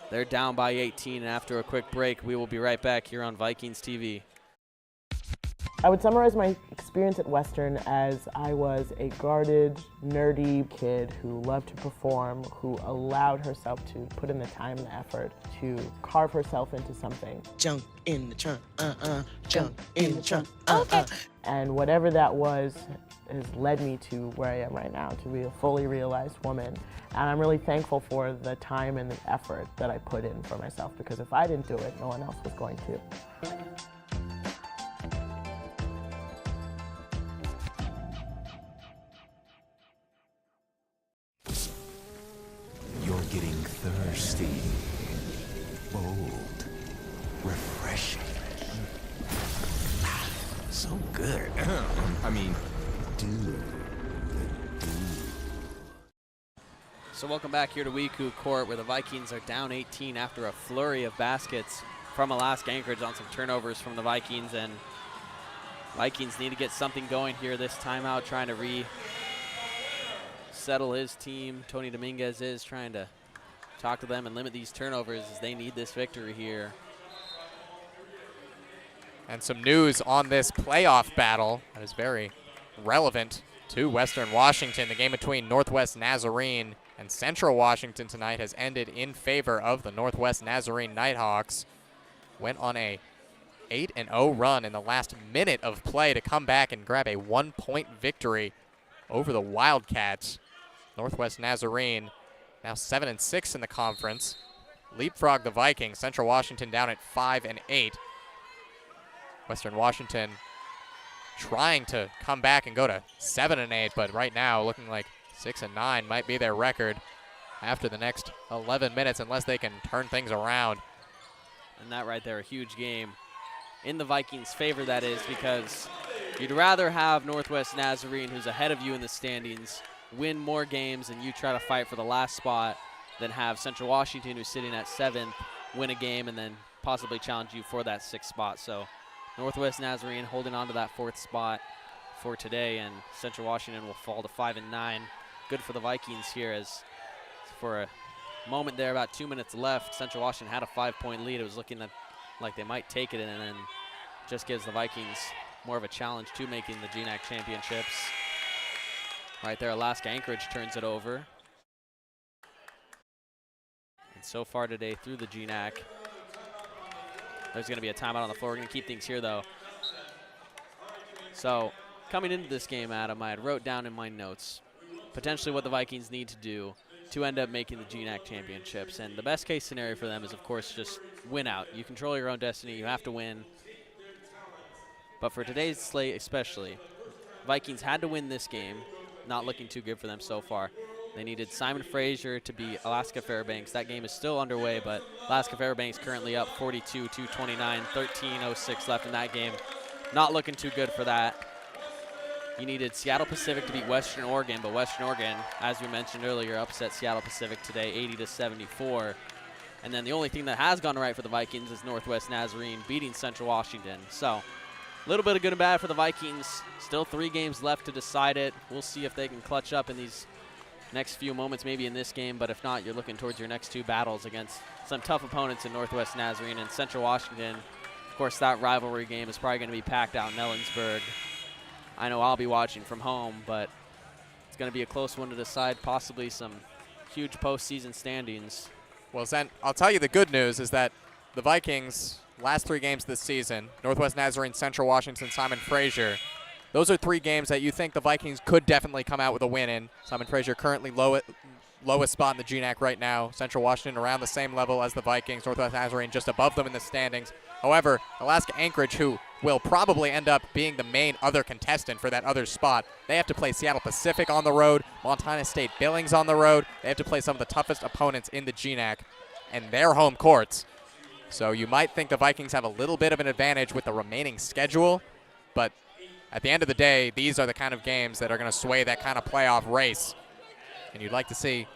They're down by 18, and after a quick break, we will be right back here on Vikings TV. I would summarize my experience at Western as I was a guarded, nerdy kid who loved to perform, who allowed herself to put in the time and effort to carve herself into something. Junk in the trunk, junk in the trunk, And whatever that was has led me to where I am right now, to be a fully realized woman. And I'm really thankful for the time and the effort that I put in for myself, because if I didn't do it, no one else was going to. You're getting thirsty. Bold. Refreshing. So good. I mean, dude. So welcome back here to WECU Court, where the Vikings are down 18 after a flurry of baskets from Alaska Anchorage on some turnovers from the Vikings. And Vikings need to get something going here this timeout, trying to resettle his team. Tony Dominguez is trying to talk to them and limit these turnovers as they need this victory here. And some news on this playoff battle that is very relevant to Western Washington. The game between Northwest Nazarene and Central Washington tonight has ended in favor of the Northwest Nazarene Nighthawks. Went on a 8-0 run in the last minute of play to come back and grab a 1-point victory over the Wildcats. Northwest Nazarene now 7-6 in the conference. Leapfrog the Vikings. Central Washington down at 5-8. Western Washington trying to come back and go to 7-8, but right now looking like 6-9 might be their record after the next 11 minutes, unless they can turn things around. And that right there, a huge game in the Vikings' favor, that is, because you'd rather have Northwest Nazarene, who's ahead of you in the standings, win more games and you try to fight for the last spot, than have Central Washington, who's sitting at 7th, win a game and then possibly challenge you for that 6th spot. So Northwest Nazarene holding on to that 4th spot for today, and Central Washington will fall to 5-9. Good for the Vikings here, as for a moment there, about 2 minutes left, Central Washington had a 5-point lead. It was looking like they might take it, and then just gives the Vikings more of a challenge to making the GNAC championships. Right there, Alaska Anchorage turns it over. And so far today through the GNAC, there's going to be a timeout on the floor. We're going to keep things here, though. So coming into this game, Adam, I had wrote down in my notes potentially what the Vikings need to do to end up making the GNAC championships. And the best case scenario for them is, of course, just win out. You control your own destiny. You have to win. But for today's slate especially, Vikings had to win this game. Not looking too good for them so far. They needed Simon Fraser to beat Alaska Fairbanks. That game is still underway, but Alaska Fairbanks currently up 42-29, 13:06 left in that game. Not looking too good for that. You needed Seattle Pacific to beat Western Oregon, but Western Oregon, as we mentioned earlier, upset Seattle Pacific today 80-74. And then the only thing that has gone right for the Vikings is Northwest Nazarene beating Central Washington. So a little bit of good and bad for the Vikings. Still 3 games left to decide it. We'll see if they can clutch up in these next few moments, maybe in this game, but if not, you're looking towards your next 2 battles against some tough opponents in Northwest Nazarene and Central Washington. Of course, that rivalry game is probably going to be packed out in Ellensburg. I know I'll be watching from home, but it's going to be a close one to decide possibly some huge postseason standings. Well, Zen, I'll tell you the good news is that the Vikings, last 3 games this season, Northwest Nazarene, Central Washington, Simon Fraser, those are 3 games that you think the Vikings could definitely come out with a win in. Simon Fraser currently lowest spot in the GNAC right now. Central Washington around the same level as the Vikings. Northwest Nazarene just above them in the standings. However, Alaska Anchorage, who will probably end up being the main other contestant for that other spot, they have to play Seattle Pacific on the road, Montana State Billings on the road. They have to play some of the toughest opponents in the GNAC and their home courts. So you might think the Vikings have a little bit of an advantage with the remaining schedule, but at the end of the day, these are the kind of games that are going to sway that kind of playoff race. And you'd like to see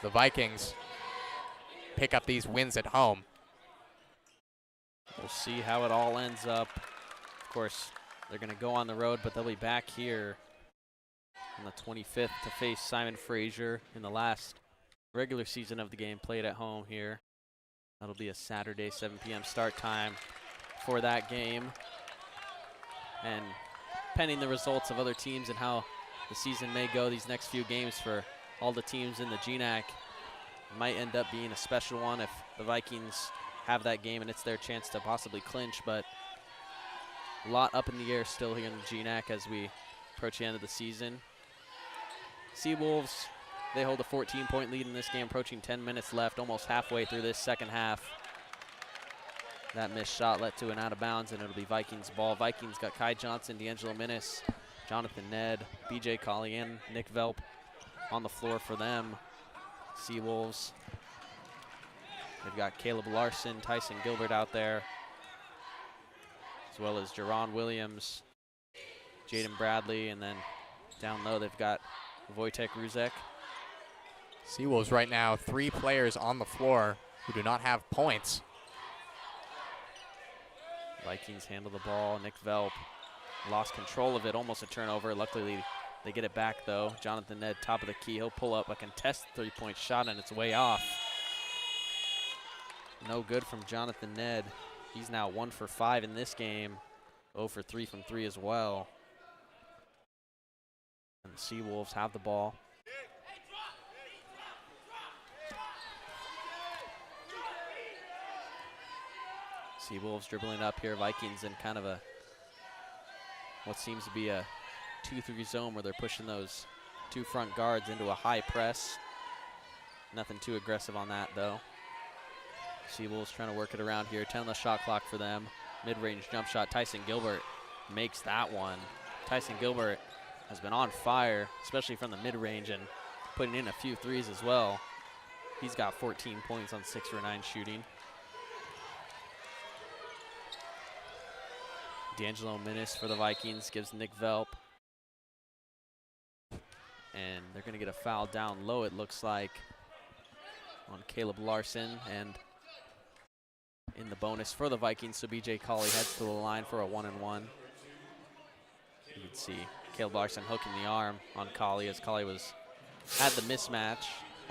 the Vikings pick up these wins at home. We'll see how it all ends up. Of course, they're going to go on the road, but they'll be back here on the 25th to face Simon Fraser in the last regular season of the game played at home here. That'll be a Saturday 7 p.m. start time for that game. And pending the results of other teams and how the season may go, these next few games for all the teams in the GNAC might end up being a special one if the Vikings have that game and it's their chance to possibly clinch, but a lot up in the air still here in the GNAC as we approach the end of the season. Seawolves, they hold a 14-point lead in this game, approaching 10 minutes left, almost halfway through this second half. That missed shot led to an out of bounds, and it'll be Vikings ball. Vikings got Kai Johnson, D'Angelo Minnis, Jonathan Ned, BJ Colley, and Nick Velp on the floor for them. Seawolves, they've got Caleb Larson, Tyson Gilbert out there, as well as Jerron Williams, Jaden Bradley, and then down low they've got Wojtek Ruzek. Seawolves right now, 3 players on the floor who do not have points. Vikings handle the ball. Nick Velp lost control of it, almost a turnover. Luckily, they get it back, though. Jonathan Ned, top of the key. He'll pull up a contested three-point shot, and it's way off. No good from Jonathan Ned. He's now 1 for 5 in this game, 0 for 3 from 3 as well. And the Seawolves have the ball. Seawolves dribbling up here. Vikings in kind of a what seems to be a 2-3 zone where they're pushing those 2 front guards into a high press. Nothing too aggressive on that, though. Seawolves trying to work it around here. 10 on the shot clock for them. Mid-range jump shot. Tyson Gilbert makes that one. Tyson Gilbert has been on fire, especially from the mid-range and putting in a few threes as well. He's got 14 points on 6 for 9 shooting. D'Angelo Minnis for the Vikings gives Nick Velp. And they're going to get a foul down low, it looks like, on Caleb Larson. And in the bonus for the Vikings, so BJ Colley heads to the line for a 1-and-1. You can see Caleb Larson hooking the arm on Colley as Colley had the mismatch,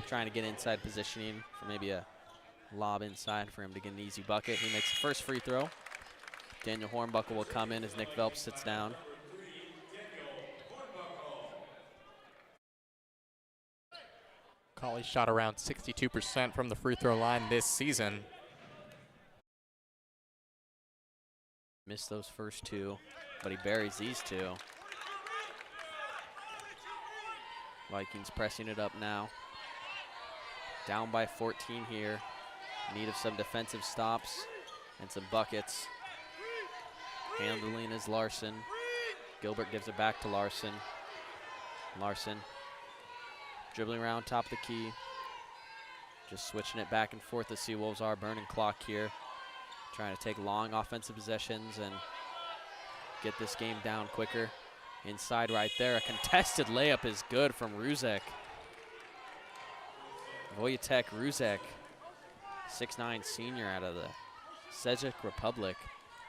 trying to get inside positioning for maybe a lob inside for him to get an easy bucket. He makes the first free throw. Daniel Hornbuckle will come in as Nick Velp sits down. Colley shot around 62% from the free throw line this season. Missed those first 2, but he buries these 2. Vikings pressing it up now. Down by 14 here. Need of some defensive stops and some buckets. Handling is Larson. Gilbert gives it back to Larson. Larson dribbling around top of the key. Just switching it back and forth. The Seawolves are burning clock here. Trying to take long offensive possessions and get this game down quicker. Inside right there. A contested layup is good from Ruzek. Wojtek Ruzek, 6'9" senior out of the Czech Republic.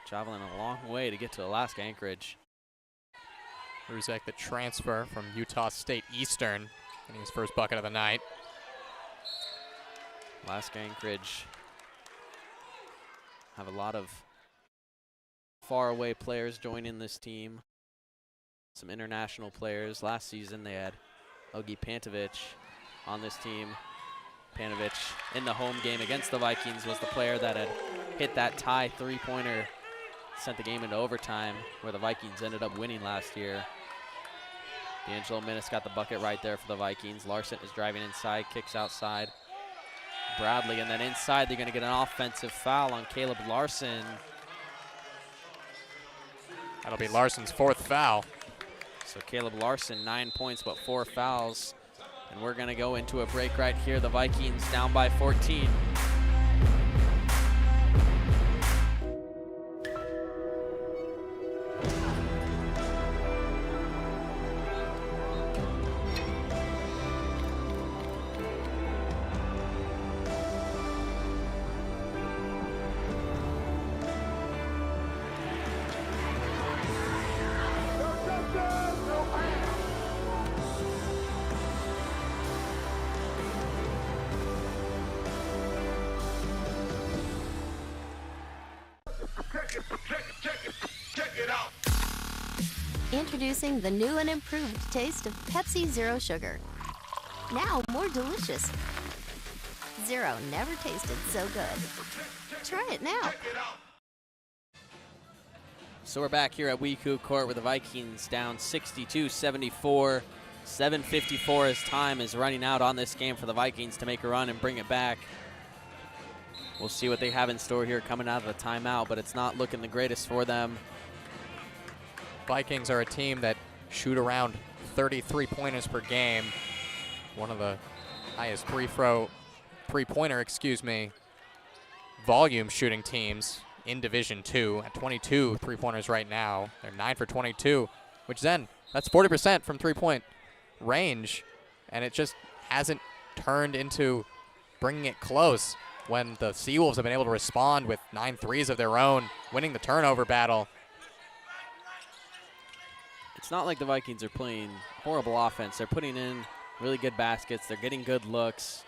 Traveling a long way to get to Alaska Anchorage. Ruzek, the transfer from Utah State Eastern, getting his first bucket of the night. Alaska Anchorage have a lot of faraway players joining this team. Some international players. Last season they had Ogi Pantovic on this team. Pantovic in the home game against the Vikings was the player that had hit that tie three-pointer, sent the game into overtime, where the Vikings ended up winning last year. D'Angelo Minnis got the bucket right there for the Vikings. Larson is driving inside, kicks outside. Bradley, and then inside they're going to get an offensive foul on Caleb Larson. That'll be Larson's 4th foul. So Caleb Larson, 9 points, but 4 fouls. And we're going to go into a break right here. The Vikings down by 14. Introducing the new and improved taste of Pepsi Zero Sugar. Now more delicious. Zero never tasted so good. Try it now. So we're back here at WECU Court with the Vikings down 62-74. 7:54 as time is running out on this game for the Vikings to make a run and bring it back. We'll see what they have in store here coming out of the timeout, but it's not looking the greatest for them. Vikings are a team that shoot around 33 pointers per game. One of the highest three-pointer, volume shooting teams in Division II at 22 three-pointers right now. They're 9 for 22, which then that's 40% from three-point range, and it just hasn't turned into bringing it close when the Seawolves have been able to respond with 9 threes of their own, winning the turnover battle. It's not like the Vikings are playing horrible offense. They're putting in really good baskets. They're getting good looks,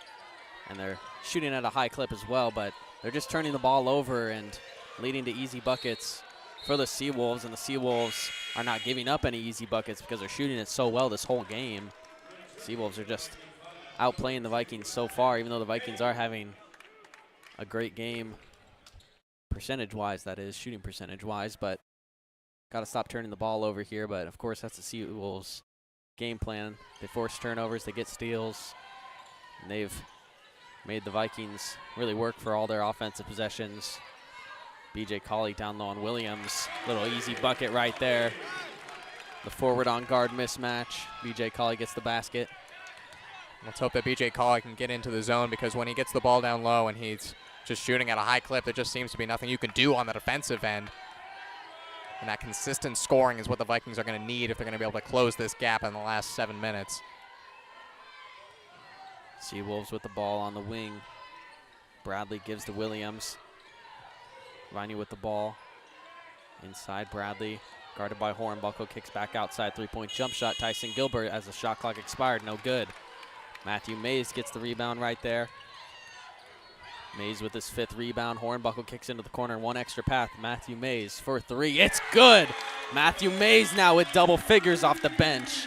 and they're shooting at a high clip as well, but they're just turning the ball over and leading to easy buckets for the Seawolves, and the Seawolves are not giving up any easy buckets because they're shooting it so well this whole game. Seawolves are just outplaying the Vikings so far, even though the Vikings are having a great game percentage-wise, that is, shooting percentage-wise, but got to stop turning the ball over here. But, of course, that's the Seawolves' game plan. They force turnovers, they get steals, and they've made the Vikings really work for all their offensive possessions. B.J. Colley down low on Williams. Little easy bucket right there. The forward on guard mismatch. B.J. Colley gets the basket. Let's hope that B.J. Colley can get into the zone, because when he gets the ball down low and he's just shooting at a high clip, there just seems to be nothing you can do on the defensive end. And that consistent scoring is what the Vikings are going to need if they're going to be able to close this gap in the last 7 minutes. Seawolves with the ball on the wing. Bradley gives to Williams. Viney with the ball. Inside Bradley, guarded by Hornbuckle, kicks back outside, three-point jump shot. Tyson Gilbert as the shot clock expired, no good. Matthew Mays gets the rebound right there. Mays with his 5th rebound. Hornbuckle kicks into the corner, one extra pass. Matthew Mays for 3, it's good! Matthew Mays now with double figures off the bench.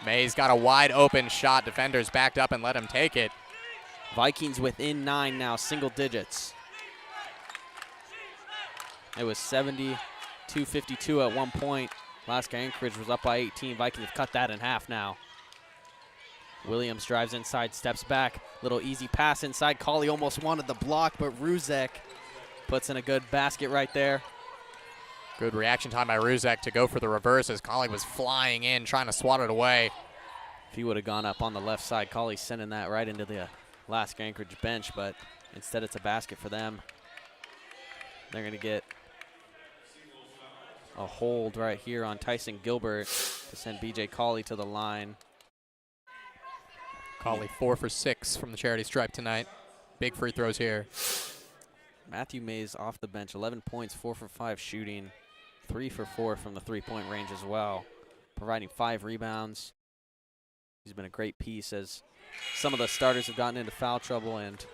Mays got a wide open shot. Defenders backed up and let him take it. Vikings within 9 now, single digits. It was 72-52 at one point. Alaska Anchorage was up by 18. Vikings have cut that in half now. Williams drives inside, steps back. Little easy pass inside. Colley almost wanted the block, but Ruzek puts in a good basket right there. Good reaction time by Ruzek to go for the reverse as Colley was flying in, trying to swat it away. If he would have gone up on the left side, Colley's sending that right into the Alaska Anchorage bench, but instead it's a basket for them. They're going to get a hold right here on Tyson Gilbert to send B.J. Colley to the line. Colley 4 for 6 from the charity stripe tonight. Big free throws here. Matthew Mays off the bench, 11 points, 4 for 5 shooting, 3 for 4 from the three-point range as well, providing 5 rebounds. He's been a great piece as some of the starters have gotten into foul trouble, and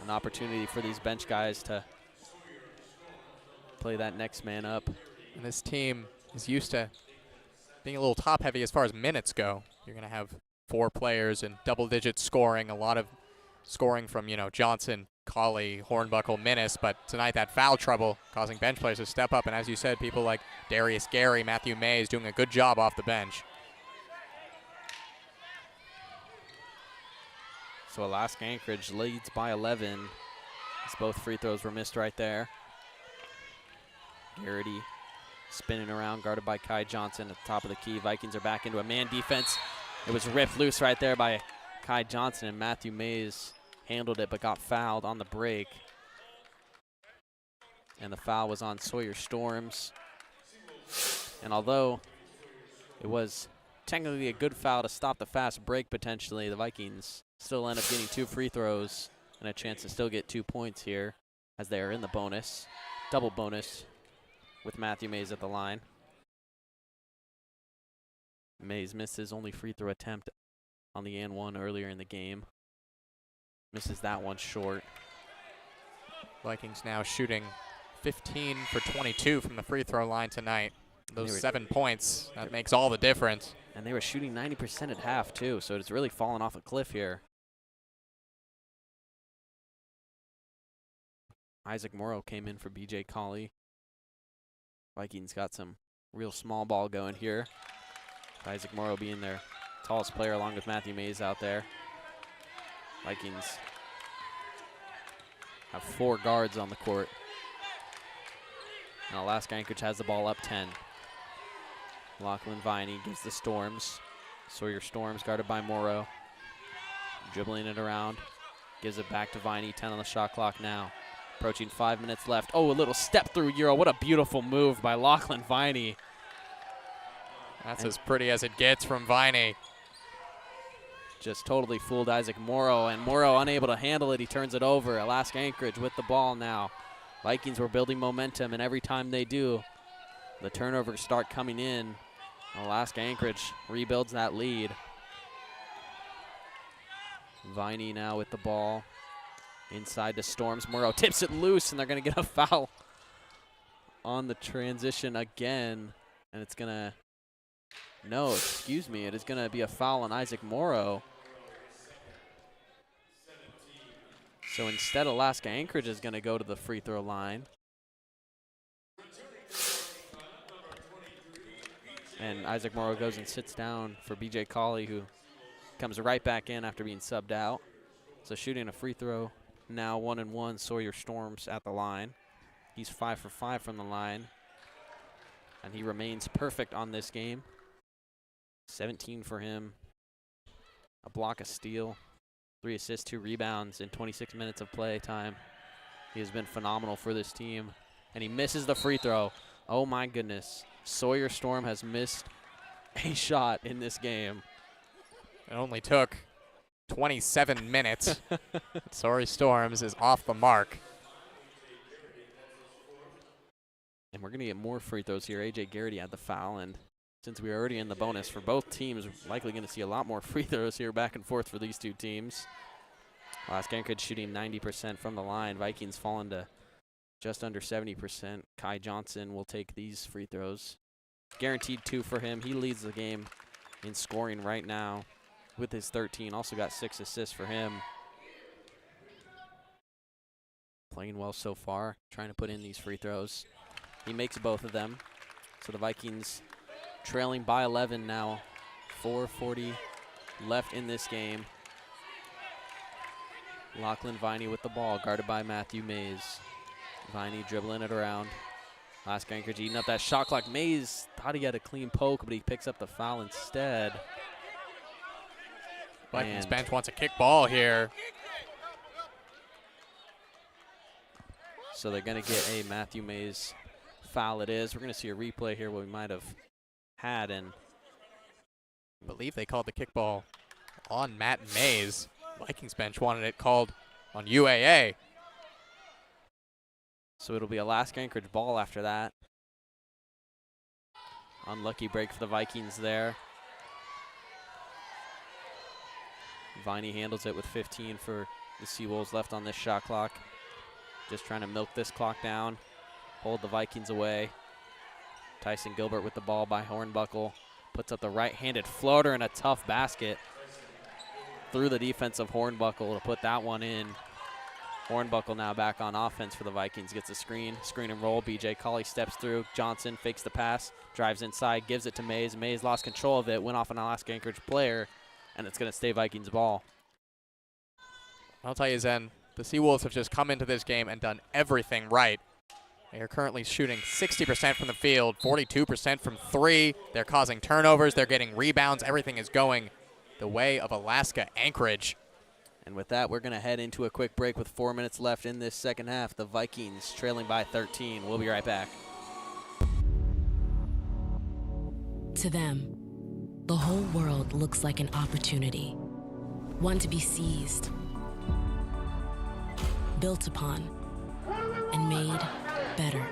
an opportunity for these bench guys to play that next man up. And this team is used to being a little top-heavy as far as minutes go. You're going to have 4 players and double-digit scoring, a lot of scoring from, Johnson, Colley, Hornbuckle, Minnis, but tonight that foul trouble causing bench players to step up. And as you said, people like Darius Gary, Matthew Mays doing a good job off the bench. So Alaska Anchorage leads by 11 as both free throws were missed right there. Garrity spinning around, guarded by Kai Johnson at the top of the key. Vikings are back into a man defense. It was ripped loose right there by Kai Johnson, and Matthew Mays handled it but got fouled on the break. And the foul was on Sawyer Storms. And although it was technically a good foul to stop the fast break potentially, the Vikings still end up getting 2 free throws and a chance to still get 2 points here as they are in the bonus. Double bonus with Matthew Mays at the line. Mays missed his only free throw attempt on the and one earlier in the game. Misses that one short. Vikings now shooting 15 for 22 from the free throw line tonight. Those 7 points, that makes all the difference. And they were shooting 90% at half too, so it's really fallen off a cliff here. Isaac Morrow came in for BJ Colley. Vikings got some real small ball going here. Isaac Morrow being their tallest player along with Matthew Mays out there. Vikings have 4 guards on the court. And Alaska Anchorage has the ball up 10. Lachlan Viney gives the Storms. Sawyer Storms guarded by Morrow. Dribbling it around. Gives it back to Viney. 10 on the shot clock now. Approaching 5 minutes left. Oh, a little step through Euro. What a beautiful move by Lachlan Viney. That's as pretty as it gets from Viney. Just totally fooled Isaac Morrow, and Morrow unable to handle it. He turns it over. Alaska Anchorage with the ball now. Vikings were building momentum, and every time they do, the turnovers start coming in. Alaska Anchorage rebuilds that lead. Viney now with the ball. Inside to Storms. Morrow tips it loose, and they're going to get a foul on the transition again. And it's going to, no, excuse me, it is going to be a foul on Isaac Morrow. So instead, Alaska Anchorage is going to go to the free throw line. And Isaac Morrow goes and sits down for BJ Colley, who comes right back in after being subbed out. So shooting a free throw now 1-1. Sawyer Storms at the line. He's 5 for 5 from the line. And he remains perfect on this game. 17 for him. A block, a steal. 3 assists, 2 rebounds in 26 minutes of play time. He has been phenomenal for this team. And he misses the free throw. Oh my goodness. Sawyer Storm has missed a shot in this game. It only took 27 minutes. Sawyer Storms is off the mark. And we're going to get more free throws here. A.J. Garrity had the foul, and since we are already in the bonus for both teams, we're likely going to see a lot more free throws here back and forth for these two teams. Alaska Anchorage shooting 90% from the line. Vikings falling to just under 70%. Kai Johnson will take these free throws. Guaranteed 2 for him. He leads the game in scoring right now with his 13. Also got 6 assists for him. Playing well so far, trying to put in these free throws. He makes both of them. So the Vikings trailing by 11 now. 4:40 left in this game. Lachlan Viney with the ball, guarded by Matthew Mays. Viney dribbling it around. Alaska Anchorage eating up that shot clock. Mays thought he had a clean poke, but he picks up the foul instead. Vikings bench wants a kick ball here. So they're going to get a Matthew Mays foul. It is. We're going to see a replay here what we might have had, and I believe they called the kickball on Matt Mays. Vikings bench wanted it called on UAA. So it'll be Alaska Anchorage ball after that. Unlucky break for the Vikings there. Viney handles it with 15 for the Seawolves left on this shot clock. Just trying to milk this clock down, hold the Vikings away. Tyson Gilbert with the ball by Hornbuckle. Puts up the right-handed floater and a tough basket through the defense of Hornbuckle to put that one in. Hornbuckle now back on offense for the Vikings. Gets a screen and roll. BJ Colley steps through. Johnson fakes the pass, drives inside, gives it to Mays. Mays lost control of it, went off an Alaska Anchorage player, and it's going to stay Vikings ball. I'll tell you, Zen, the Seawolves have just come into this game and done everything right. They are currently shooting 60% from the field, 42% from three. They're causing turnovers. They're getting rebounds. Everything is going the way of Alaska Anchorage. And with that, we're going to head into a quick break with 4 minutes left in this second half. The Vikings trailing by 13. We'll be right back. To them, the whole world looks like an opportunity, one to be seized, built upon, and made better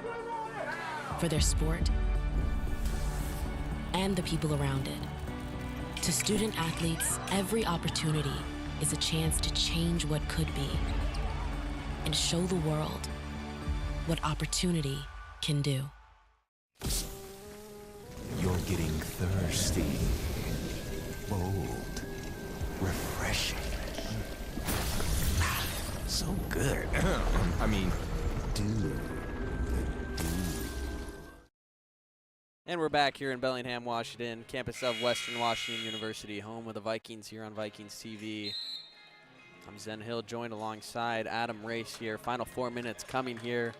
for their sport and the people around it. To student athletes, every opportunity is a chance to change what could be and show the world what opportunity can do. You're getting thirsty. Bold. Refreshing. So good. I mean, dude. And we're back here in Bellingham, Washington, campus of Western Washington University, home of the Vikings here on Vikings TV. I'm Zen Hill, joined alongside Adam Race here. Final 4 minutes coming here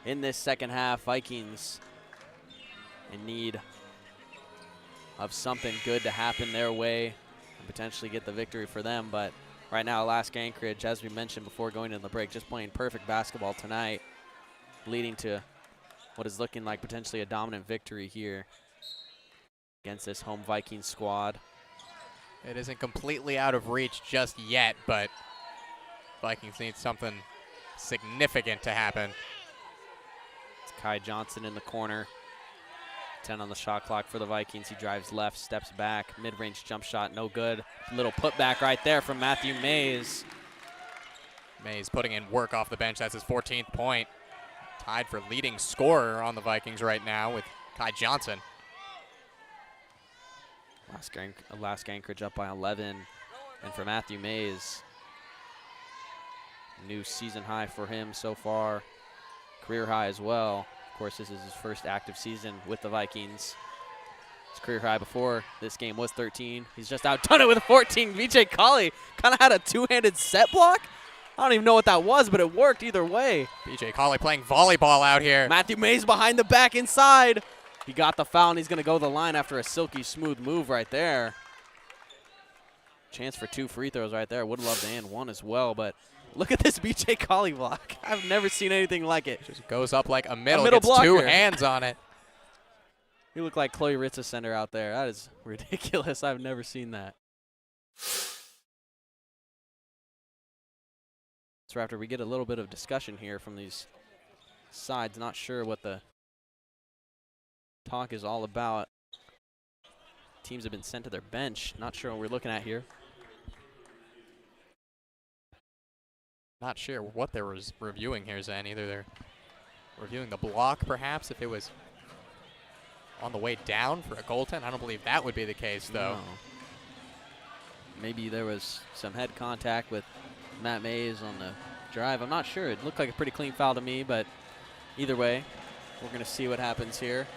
in this second half. Vikings in need of something good to happen their way and potentially get the victory for them. But right now, Alaska Anchorage, as we mentioned before going into the break, just playing perfect basketball tonight, leading to what is looking like potentially a dominant victory here against this home Vikings squad. It isn't completely out of reach just yet, but Vikings need something significant to happen. It's Kai Johnson in the corner. 10 on the shot clock for the Vikings. He drives left, steps back, mid-range jump shot, no good. Little putback right there from Matthew Mays. Mays putting in work off the bench. That's his 14th point. Tied for leading scorer on the Vikings right now with Kai Johnson. Alaska Anchorage up by 11. And for Matthew Mays, new season high for him so far. Career high as well. Of course, this is his first active season with the Vikings. His career high before this game was 13. He's just outdone it with a 14. VJ Colley kind of had a two-handed set block. I don't even know what that was, but it worked either way. BJ Colley playing volleyball out here. Matthew Mays behind the back inside. He got the foul, and he's going to go to the line after a silky smooth move right there. Chance for 2 free throws right there. Would love to end one as well, but look at this BJ Colley block. I've never seen anything like it. Just goes up like a middle gets blocker. 2 blocker. hands on it. You look like Chloe Ritza center out there. That is ridiculous. I've never seen that. So after we get a little bit of discussion here from these sides, not sure what the talk is all about. Teams have been sent to their bench. Not sure what we're looking at here. Not sure what they're reviewing here, Zen. Either they're reviewing the block, perhaps, if it was on the way down for a goaltend. I don't believe that would be the case, though. No. Maybe there was some head contact with Matt Mays on the drive. I'm not sure. It looked like a pretty clean foul to me, but either way, we're going to see what happens here.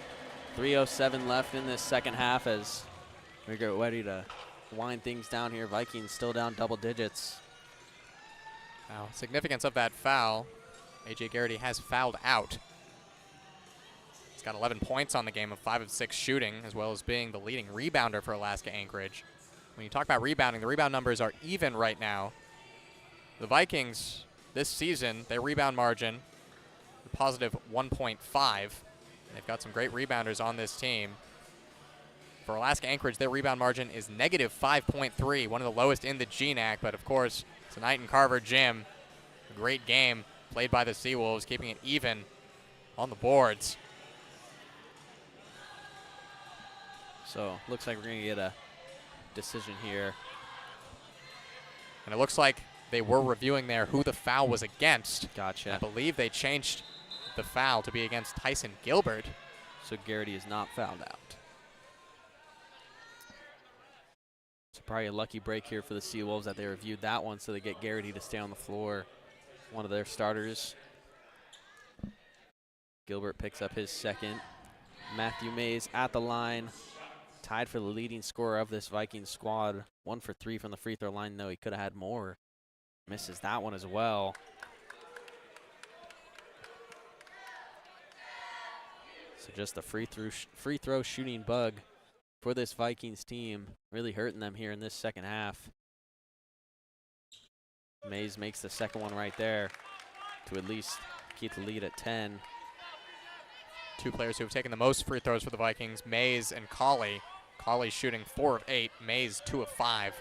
3:07 left in this second half as we get ready to wind things down here. Vikings still down double digits. Now, significance of that foul, A.J. Garrity has fouled out. He's got 11 points on the game of 5 of 6 shooting, as well as being the leading rebounder for Alaska Anchorage. When you talk about rebounding, the rebound numbers are even right now. The Vikings, this season, their rebound margin, a positive 1.5. They've got some great rebounders on this team. For Alaska Anchorage, their rebound margin is negative 5.3, one of the lowest in the GNAC, but of course, tonight in Carver Gym, a great game played by the Seawolves, keeping it even on the boards. So looks like we're going to get a decision here. And it looks like they were reviewing there who the foul was against. Gotcha. I believe they changed the foul to be against Tyson Gilbert. So Garrity is not fouled out. It's probably a lucky break here for the Seawolves that they reviewed that one so they get Garrity to stay on the floor. one of their starters. Gilbert picks up his second. Matthew Mays at the line, tied for the leading scorer of this Vikings squad. 1 for 3 from the free throw line, though he could have had more. Misses that one as well. So just the free throw shooting bug for this Vikings team, really hurting them here in this second half. Mays makes the second one right there to at least keep the lead at 10. Two players who have taken the most free throws for the Vikings, Mays and Colley. Colley shooting 4 of 8, Mays 2 of 5.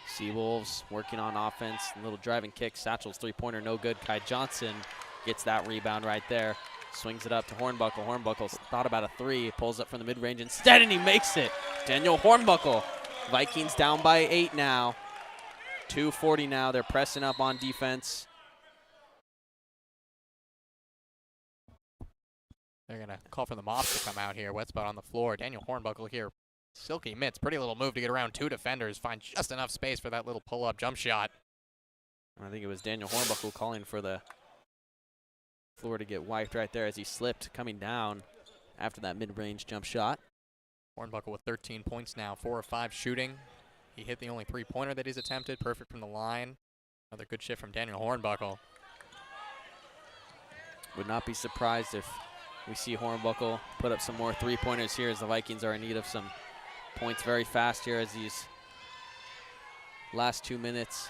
Seawolves working on offense, little driving kick, Satchel's three-pointer, no good. Kai Johnson gets that rebound right there. Swings it up to Hornbuckle. Hornbuckle's thought about a three, pulls up from the mid-range instead, and he makes it. Daniel Hornbuckle. Vikings down by 8 now. 2:40 now. They're pressing up on defense. They're going to call for the Mops to come out here. Wet spot on the floor. Daniel Hornbuckle here. Silky mitts. Pretty little move to get around 2 defenders. Find just enough space for that little pull-up jump shot. I think it was Daniel Hornbuckle calling for the floor to get wiped right there as he slipped coming down after that mid-range jump shot. Hornbuckle with 13 points now. 4 of 5 shooting. He hit the only three-pointer that he's attempted. Perfect from the line. Another good shift from Daniel Hornbuckle. Would not be surprised if we see Hornbuckle put up some more three-pointers here, as the Vikings are in need of some points very fast here as these last 2 minutes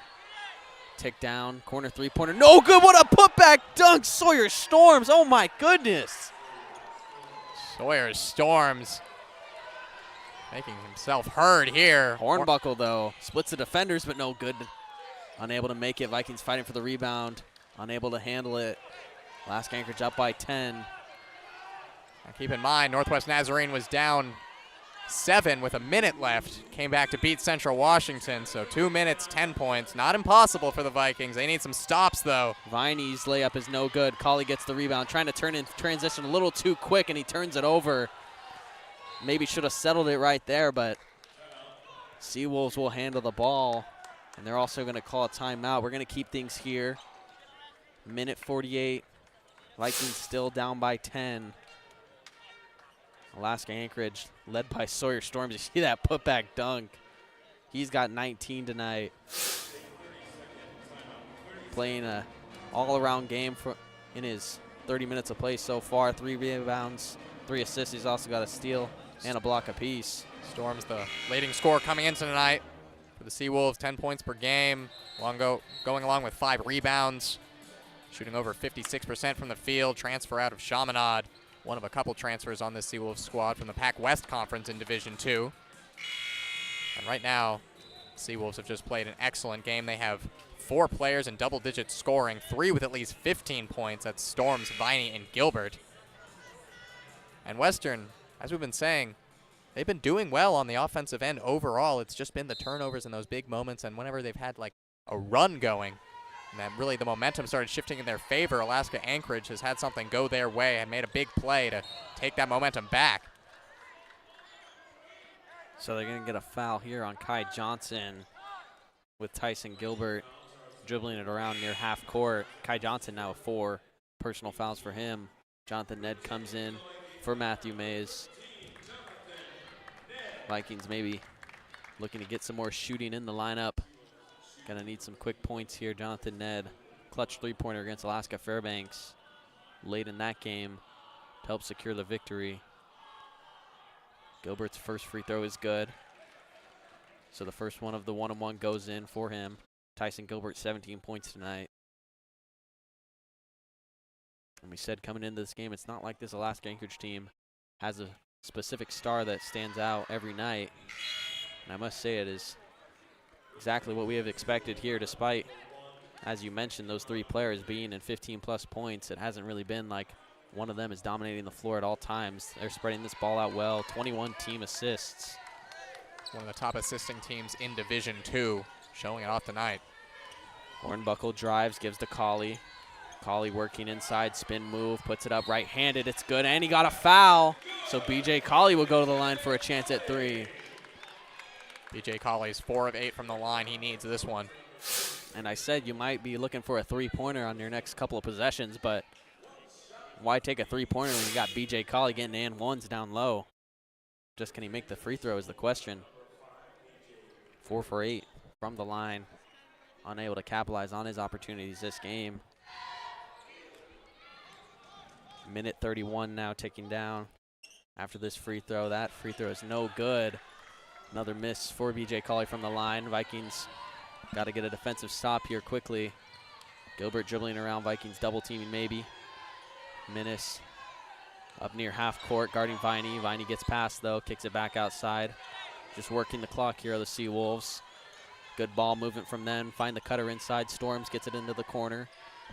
tick down. Corner three-pointer, no good. What a putback dunk. Sawyer Storms, oh my goodness. Sawyer Storms making himself heard here. Hornbuckle, though, splits the defenders, but no good. Unable to make it. Vikings fighting for the rebound. Unable to handle it. Alaska Anchorage up by 10. Now keep in mind, Northwest Nazarene was down 7 with a minute left. Came back to beat Central Washington, so 2 minutes, 10 points. Not impossible for the Vikings. They need some stops, though. Viney's layup is no good. Colley gets the rebound, trying to turn in transition a little too quick, and he turns it over. Maybe should have settled it right there, but Seawolves will handle the ball, and they're also going to call a timeout. We're going to keep things here. Minute 48. Vikings still down by 10. Alaska Anchorage led by Sawyer Storms. You see that putback dunk. He's got 19 tonight. Playing a all-around game in his 30 minutes of play so far. 3 rebounds, 3 assists. He's also got a steal and a block apiece. Storms the leading scorer coming into tonight for the Seawolves. 10 points per game. Going along with 5 rebounds. Shooting over 56% from the field. Transfer out of Chaminade. One of a couple transfers on this Seawolves squad from the Pac West Conference in Division II. And right now, Seawolves have just played an excellent game. They have 4 players in double-digit scoring, 3 with at least 15 points. That's Storms, Viney, and Gilbert. And Western, as we've been saying, they've been doing well on the offensive end overall. It's just been the turnovers in those big moments, and whenever they've had like a run going, and then really the momentum started shifting in their favor, Alaska Anchorage has had something go their way and made a big play to take that momentum back. So they're going to get a foul here on Kai Johnson with Tyson Gilbert dribbling it around near half court. Kai Johnson now with 4 personal fouls for him. Jonathan Ned comes in for Matthew Mays. Vikings maybe looking to get some more shooting in the lineup. Gonna need some quick points here. Jonathan Ned, clutch three-pointer against Alaska Fairbanks late in that game to help secure the victory. Gilbert's first free throw is good. So the first one of the one-on-one goes in for him. Tyson Gilbert, 17 points tonight. And we said coming into this game, it's not like this Alaska Anchorage team has a specific star that stands out every night. And I must say it is exactly what we have expected here, despite, as you mentioned, those 3 players being in 15-plus points. It hasn't really been like one of them is dominating the floor at all times. They're spreading this ball out well. 21 team assists. One of the top assisting teams in Division II, showing it off tonight. Hornbuckle drives, gives to Colley. Colley working inside, spin move, puts it up right-handed. It's good, and he got a foul. So B.J. Colley will go to the line for a chance at 3. BJ Colley's 4 of 8 from the line. He needs this one. And I said you might be looking for a three-pointer on your next couple of possessions, but why take a three-pointer when you got BJ Colley getting and ones down low? Just can he make the free throw is the question. 4 for 8 from the line. Unable to capitalize on his opportunities this game. Minute 31 now ticking down after this free throw. That free throw is no good. Another miss for BJ Colley from the line. Vikings got to get a defensive stop here quickly. Gilbert dribbling around, Vikings double teaming maybe. Minnis up near half court guarding Viney. Viney gets past though, kicks it back outside. Just working the clock here are the Seawolves. Good ball movement from them. Find the cutter inside. Storms gets it into the corner.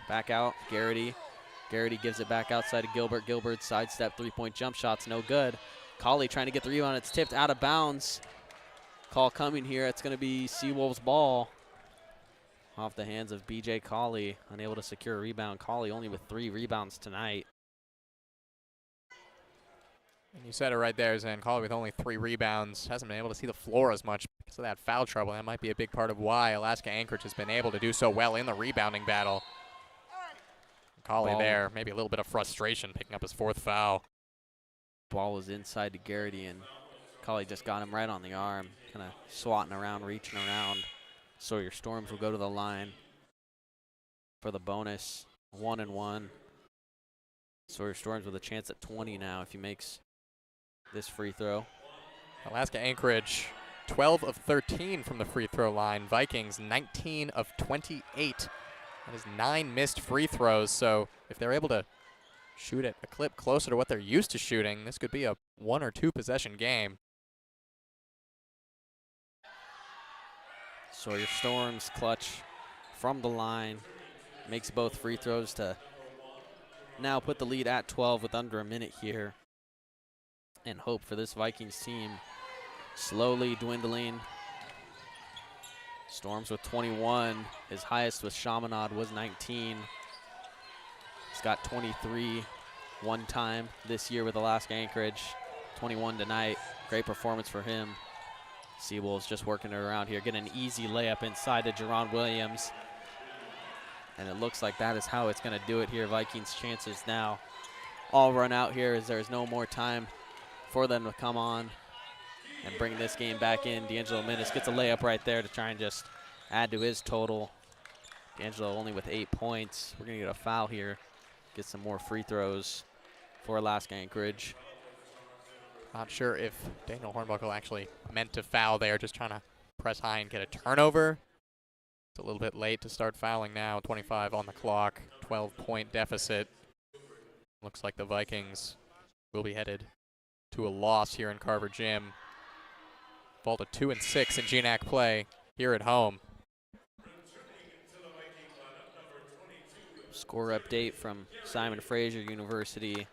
Back out, Garrity. Garrity gives it back outside to Gilbert. Gilbert sidestep three-point jump shot's no good. Colley trying to get the rebound. It's tipped out of bounds. Call coming here. It's going to be Seawolves ball. Off the hands of BJ Colley. Unable to secure a rebound. Colley only with 3 rebounds tonight. And you said it right there, Zan. Colley with only 3 rebounds. Hasn't been able to see the floor as much because of that foul trouble. That might be a big part of why Alaska Anchorage has been able to do so well in the rebounding battle. Colley there, maybe a little bit of frustration picking up his 4th foul. Ball was inside to Garrity, and Colley just got him right on the arm. Kind of swatting around, reaching around. Sawyer Storms will go to the line for the bonus. 1-1. Sawyer Storms with a chance at 20 now if he makes this free throw. Alaska Anchorage 12 of 13 from the free throw line. Vikings 19 of 28. That is 9 missed free throws, so if they're able to shoot at a clip closer to what they're used to shooting, this could be a 1 or 2 possession game. Sawyer Storms clutch from the line. Makes both free throws to now put the lead at 12 with under a minute here. And hope for this Vikings team slowly dwindling. Storms with 21. His highest with Chaminade was 19. He's got 23 one time this year with Alaska Anchorage. 21 tonight. Great performance for him. Seawolves just working it around here. Get an easy layup inside to Jerron Williams. And it looks like that is how it's going to do it here. Vikings' chances now all run out here as there's no more time for them to come on and bring this game back in. D'Angelo Minnis gets a layup right there to try and just add to his total. D'Angelo only with 8 points. We're going to get a foul here. Get some more free throws for Alaska Anchorage. Not sure if Daniel Hornbuckle actually meant to foul there, just trying to press high and get a turnover. It's a little bit late to start fouling now. 25 on the clock, 12-point deficit. Looks like the Vikings will be headed to a loss here in Carver Gym. Fall to 2-6 in GNAC play here at home. Score update from Simon Fraser University.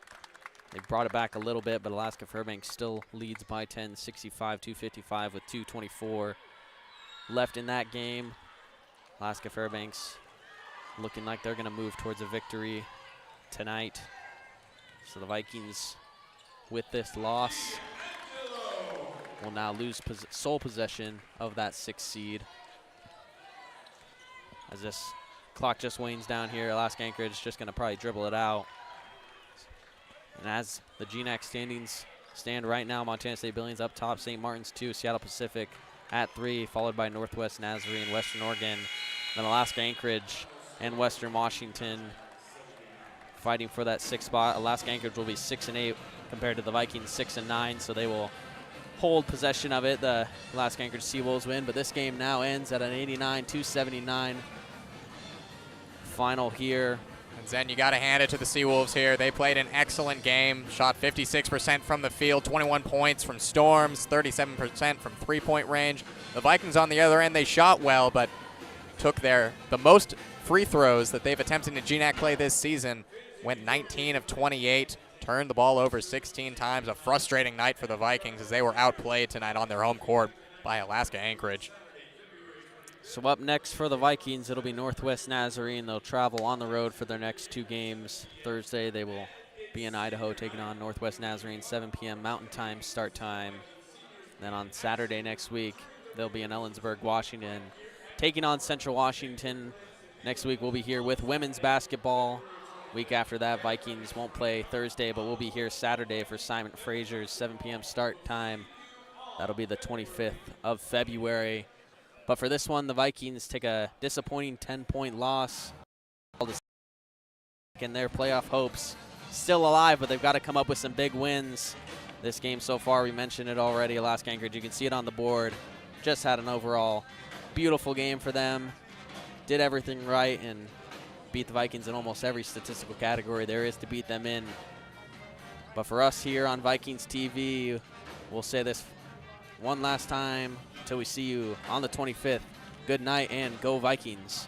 They brought it back a little bit, but Alaska Fairbanks still leads by 10, 65-55 with 2:24 left in that game. Alaska Fairbanks looking like they're going to move towards a victory tonight. So the Vikings, with this loss, will now lose sole possession of that 6th seed. As this clock just wanes down here, Alaska Anchorage is just going to probably dribble it out. And as the GNAC standings stand right now, Montana State Billings up top, St. Martin's 2, Seattle Pacific at 3, followed by Northwest Nazarene, Western Oregon, then Alaska Anchorage and Western Washington fighting for that 6th spot. Alaska Anchorage will be 6-8 compared to the Vikings 6-9, so they will hold possession of it. The Alaska Anchorage Seawolves win, but this game now ends at an 89-79 final here. And Zen, you got to hand it to the Seawolves here. They played an excellent game, shot 56% from the field, 21 points from Storms, 37% from three-point range. The Vikings on the other end, they shot well, but took the most free throws that they've attempted in GNAC play this season, went 19 of 28, turned the ball over 16 times. A frustrating night for the Vikings as they were outplayed tonight on their home court by Alaska Anchorage. So up next for the Vikings, it'll be Northwest Nazarene. They'll travel on the road for their next 2 games. Thursday, they will be in Idaho taking on Northwest Nazarene, 7 p.m. Mountain Time start time. Then on Saturday next week, They'll be in Ellensburg, Washington, taking on Central Washington. Next week we'll be here with women's basketball. Week after that, Vikings won't play Thursday, but we'll be here Saturday for Simon Fraser's 7 p.m. start time. That'll be the 25th of February. But for this one, the Vikings take a disappointing 10-point loss. And their playoff hopes still alive, but they've got to come up with some big wins. This game so far, we mentioned it already, Alaska Anchorage. You can see it on the board. Just had an overall beautiful game for them. Did everything right and beat the Vikings in almost every statistical category there is to beat them in. But for us here on Vikings TV, we'll say this one last time until we see you on the 25th. Good night and go Vikings.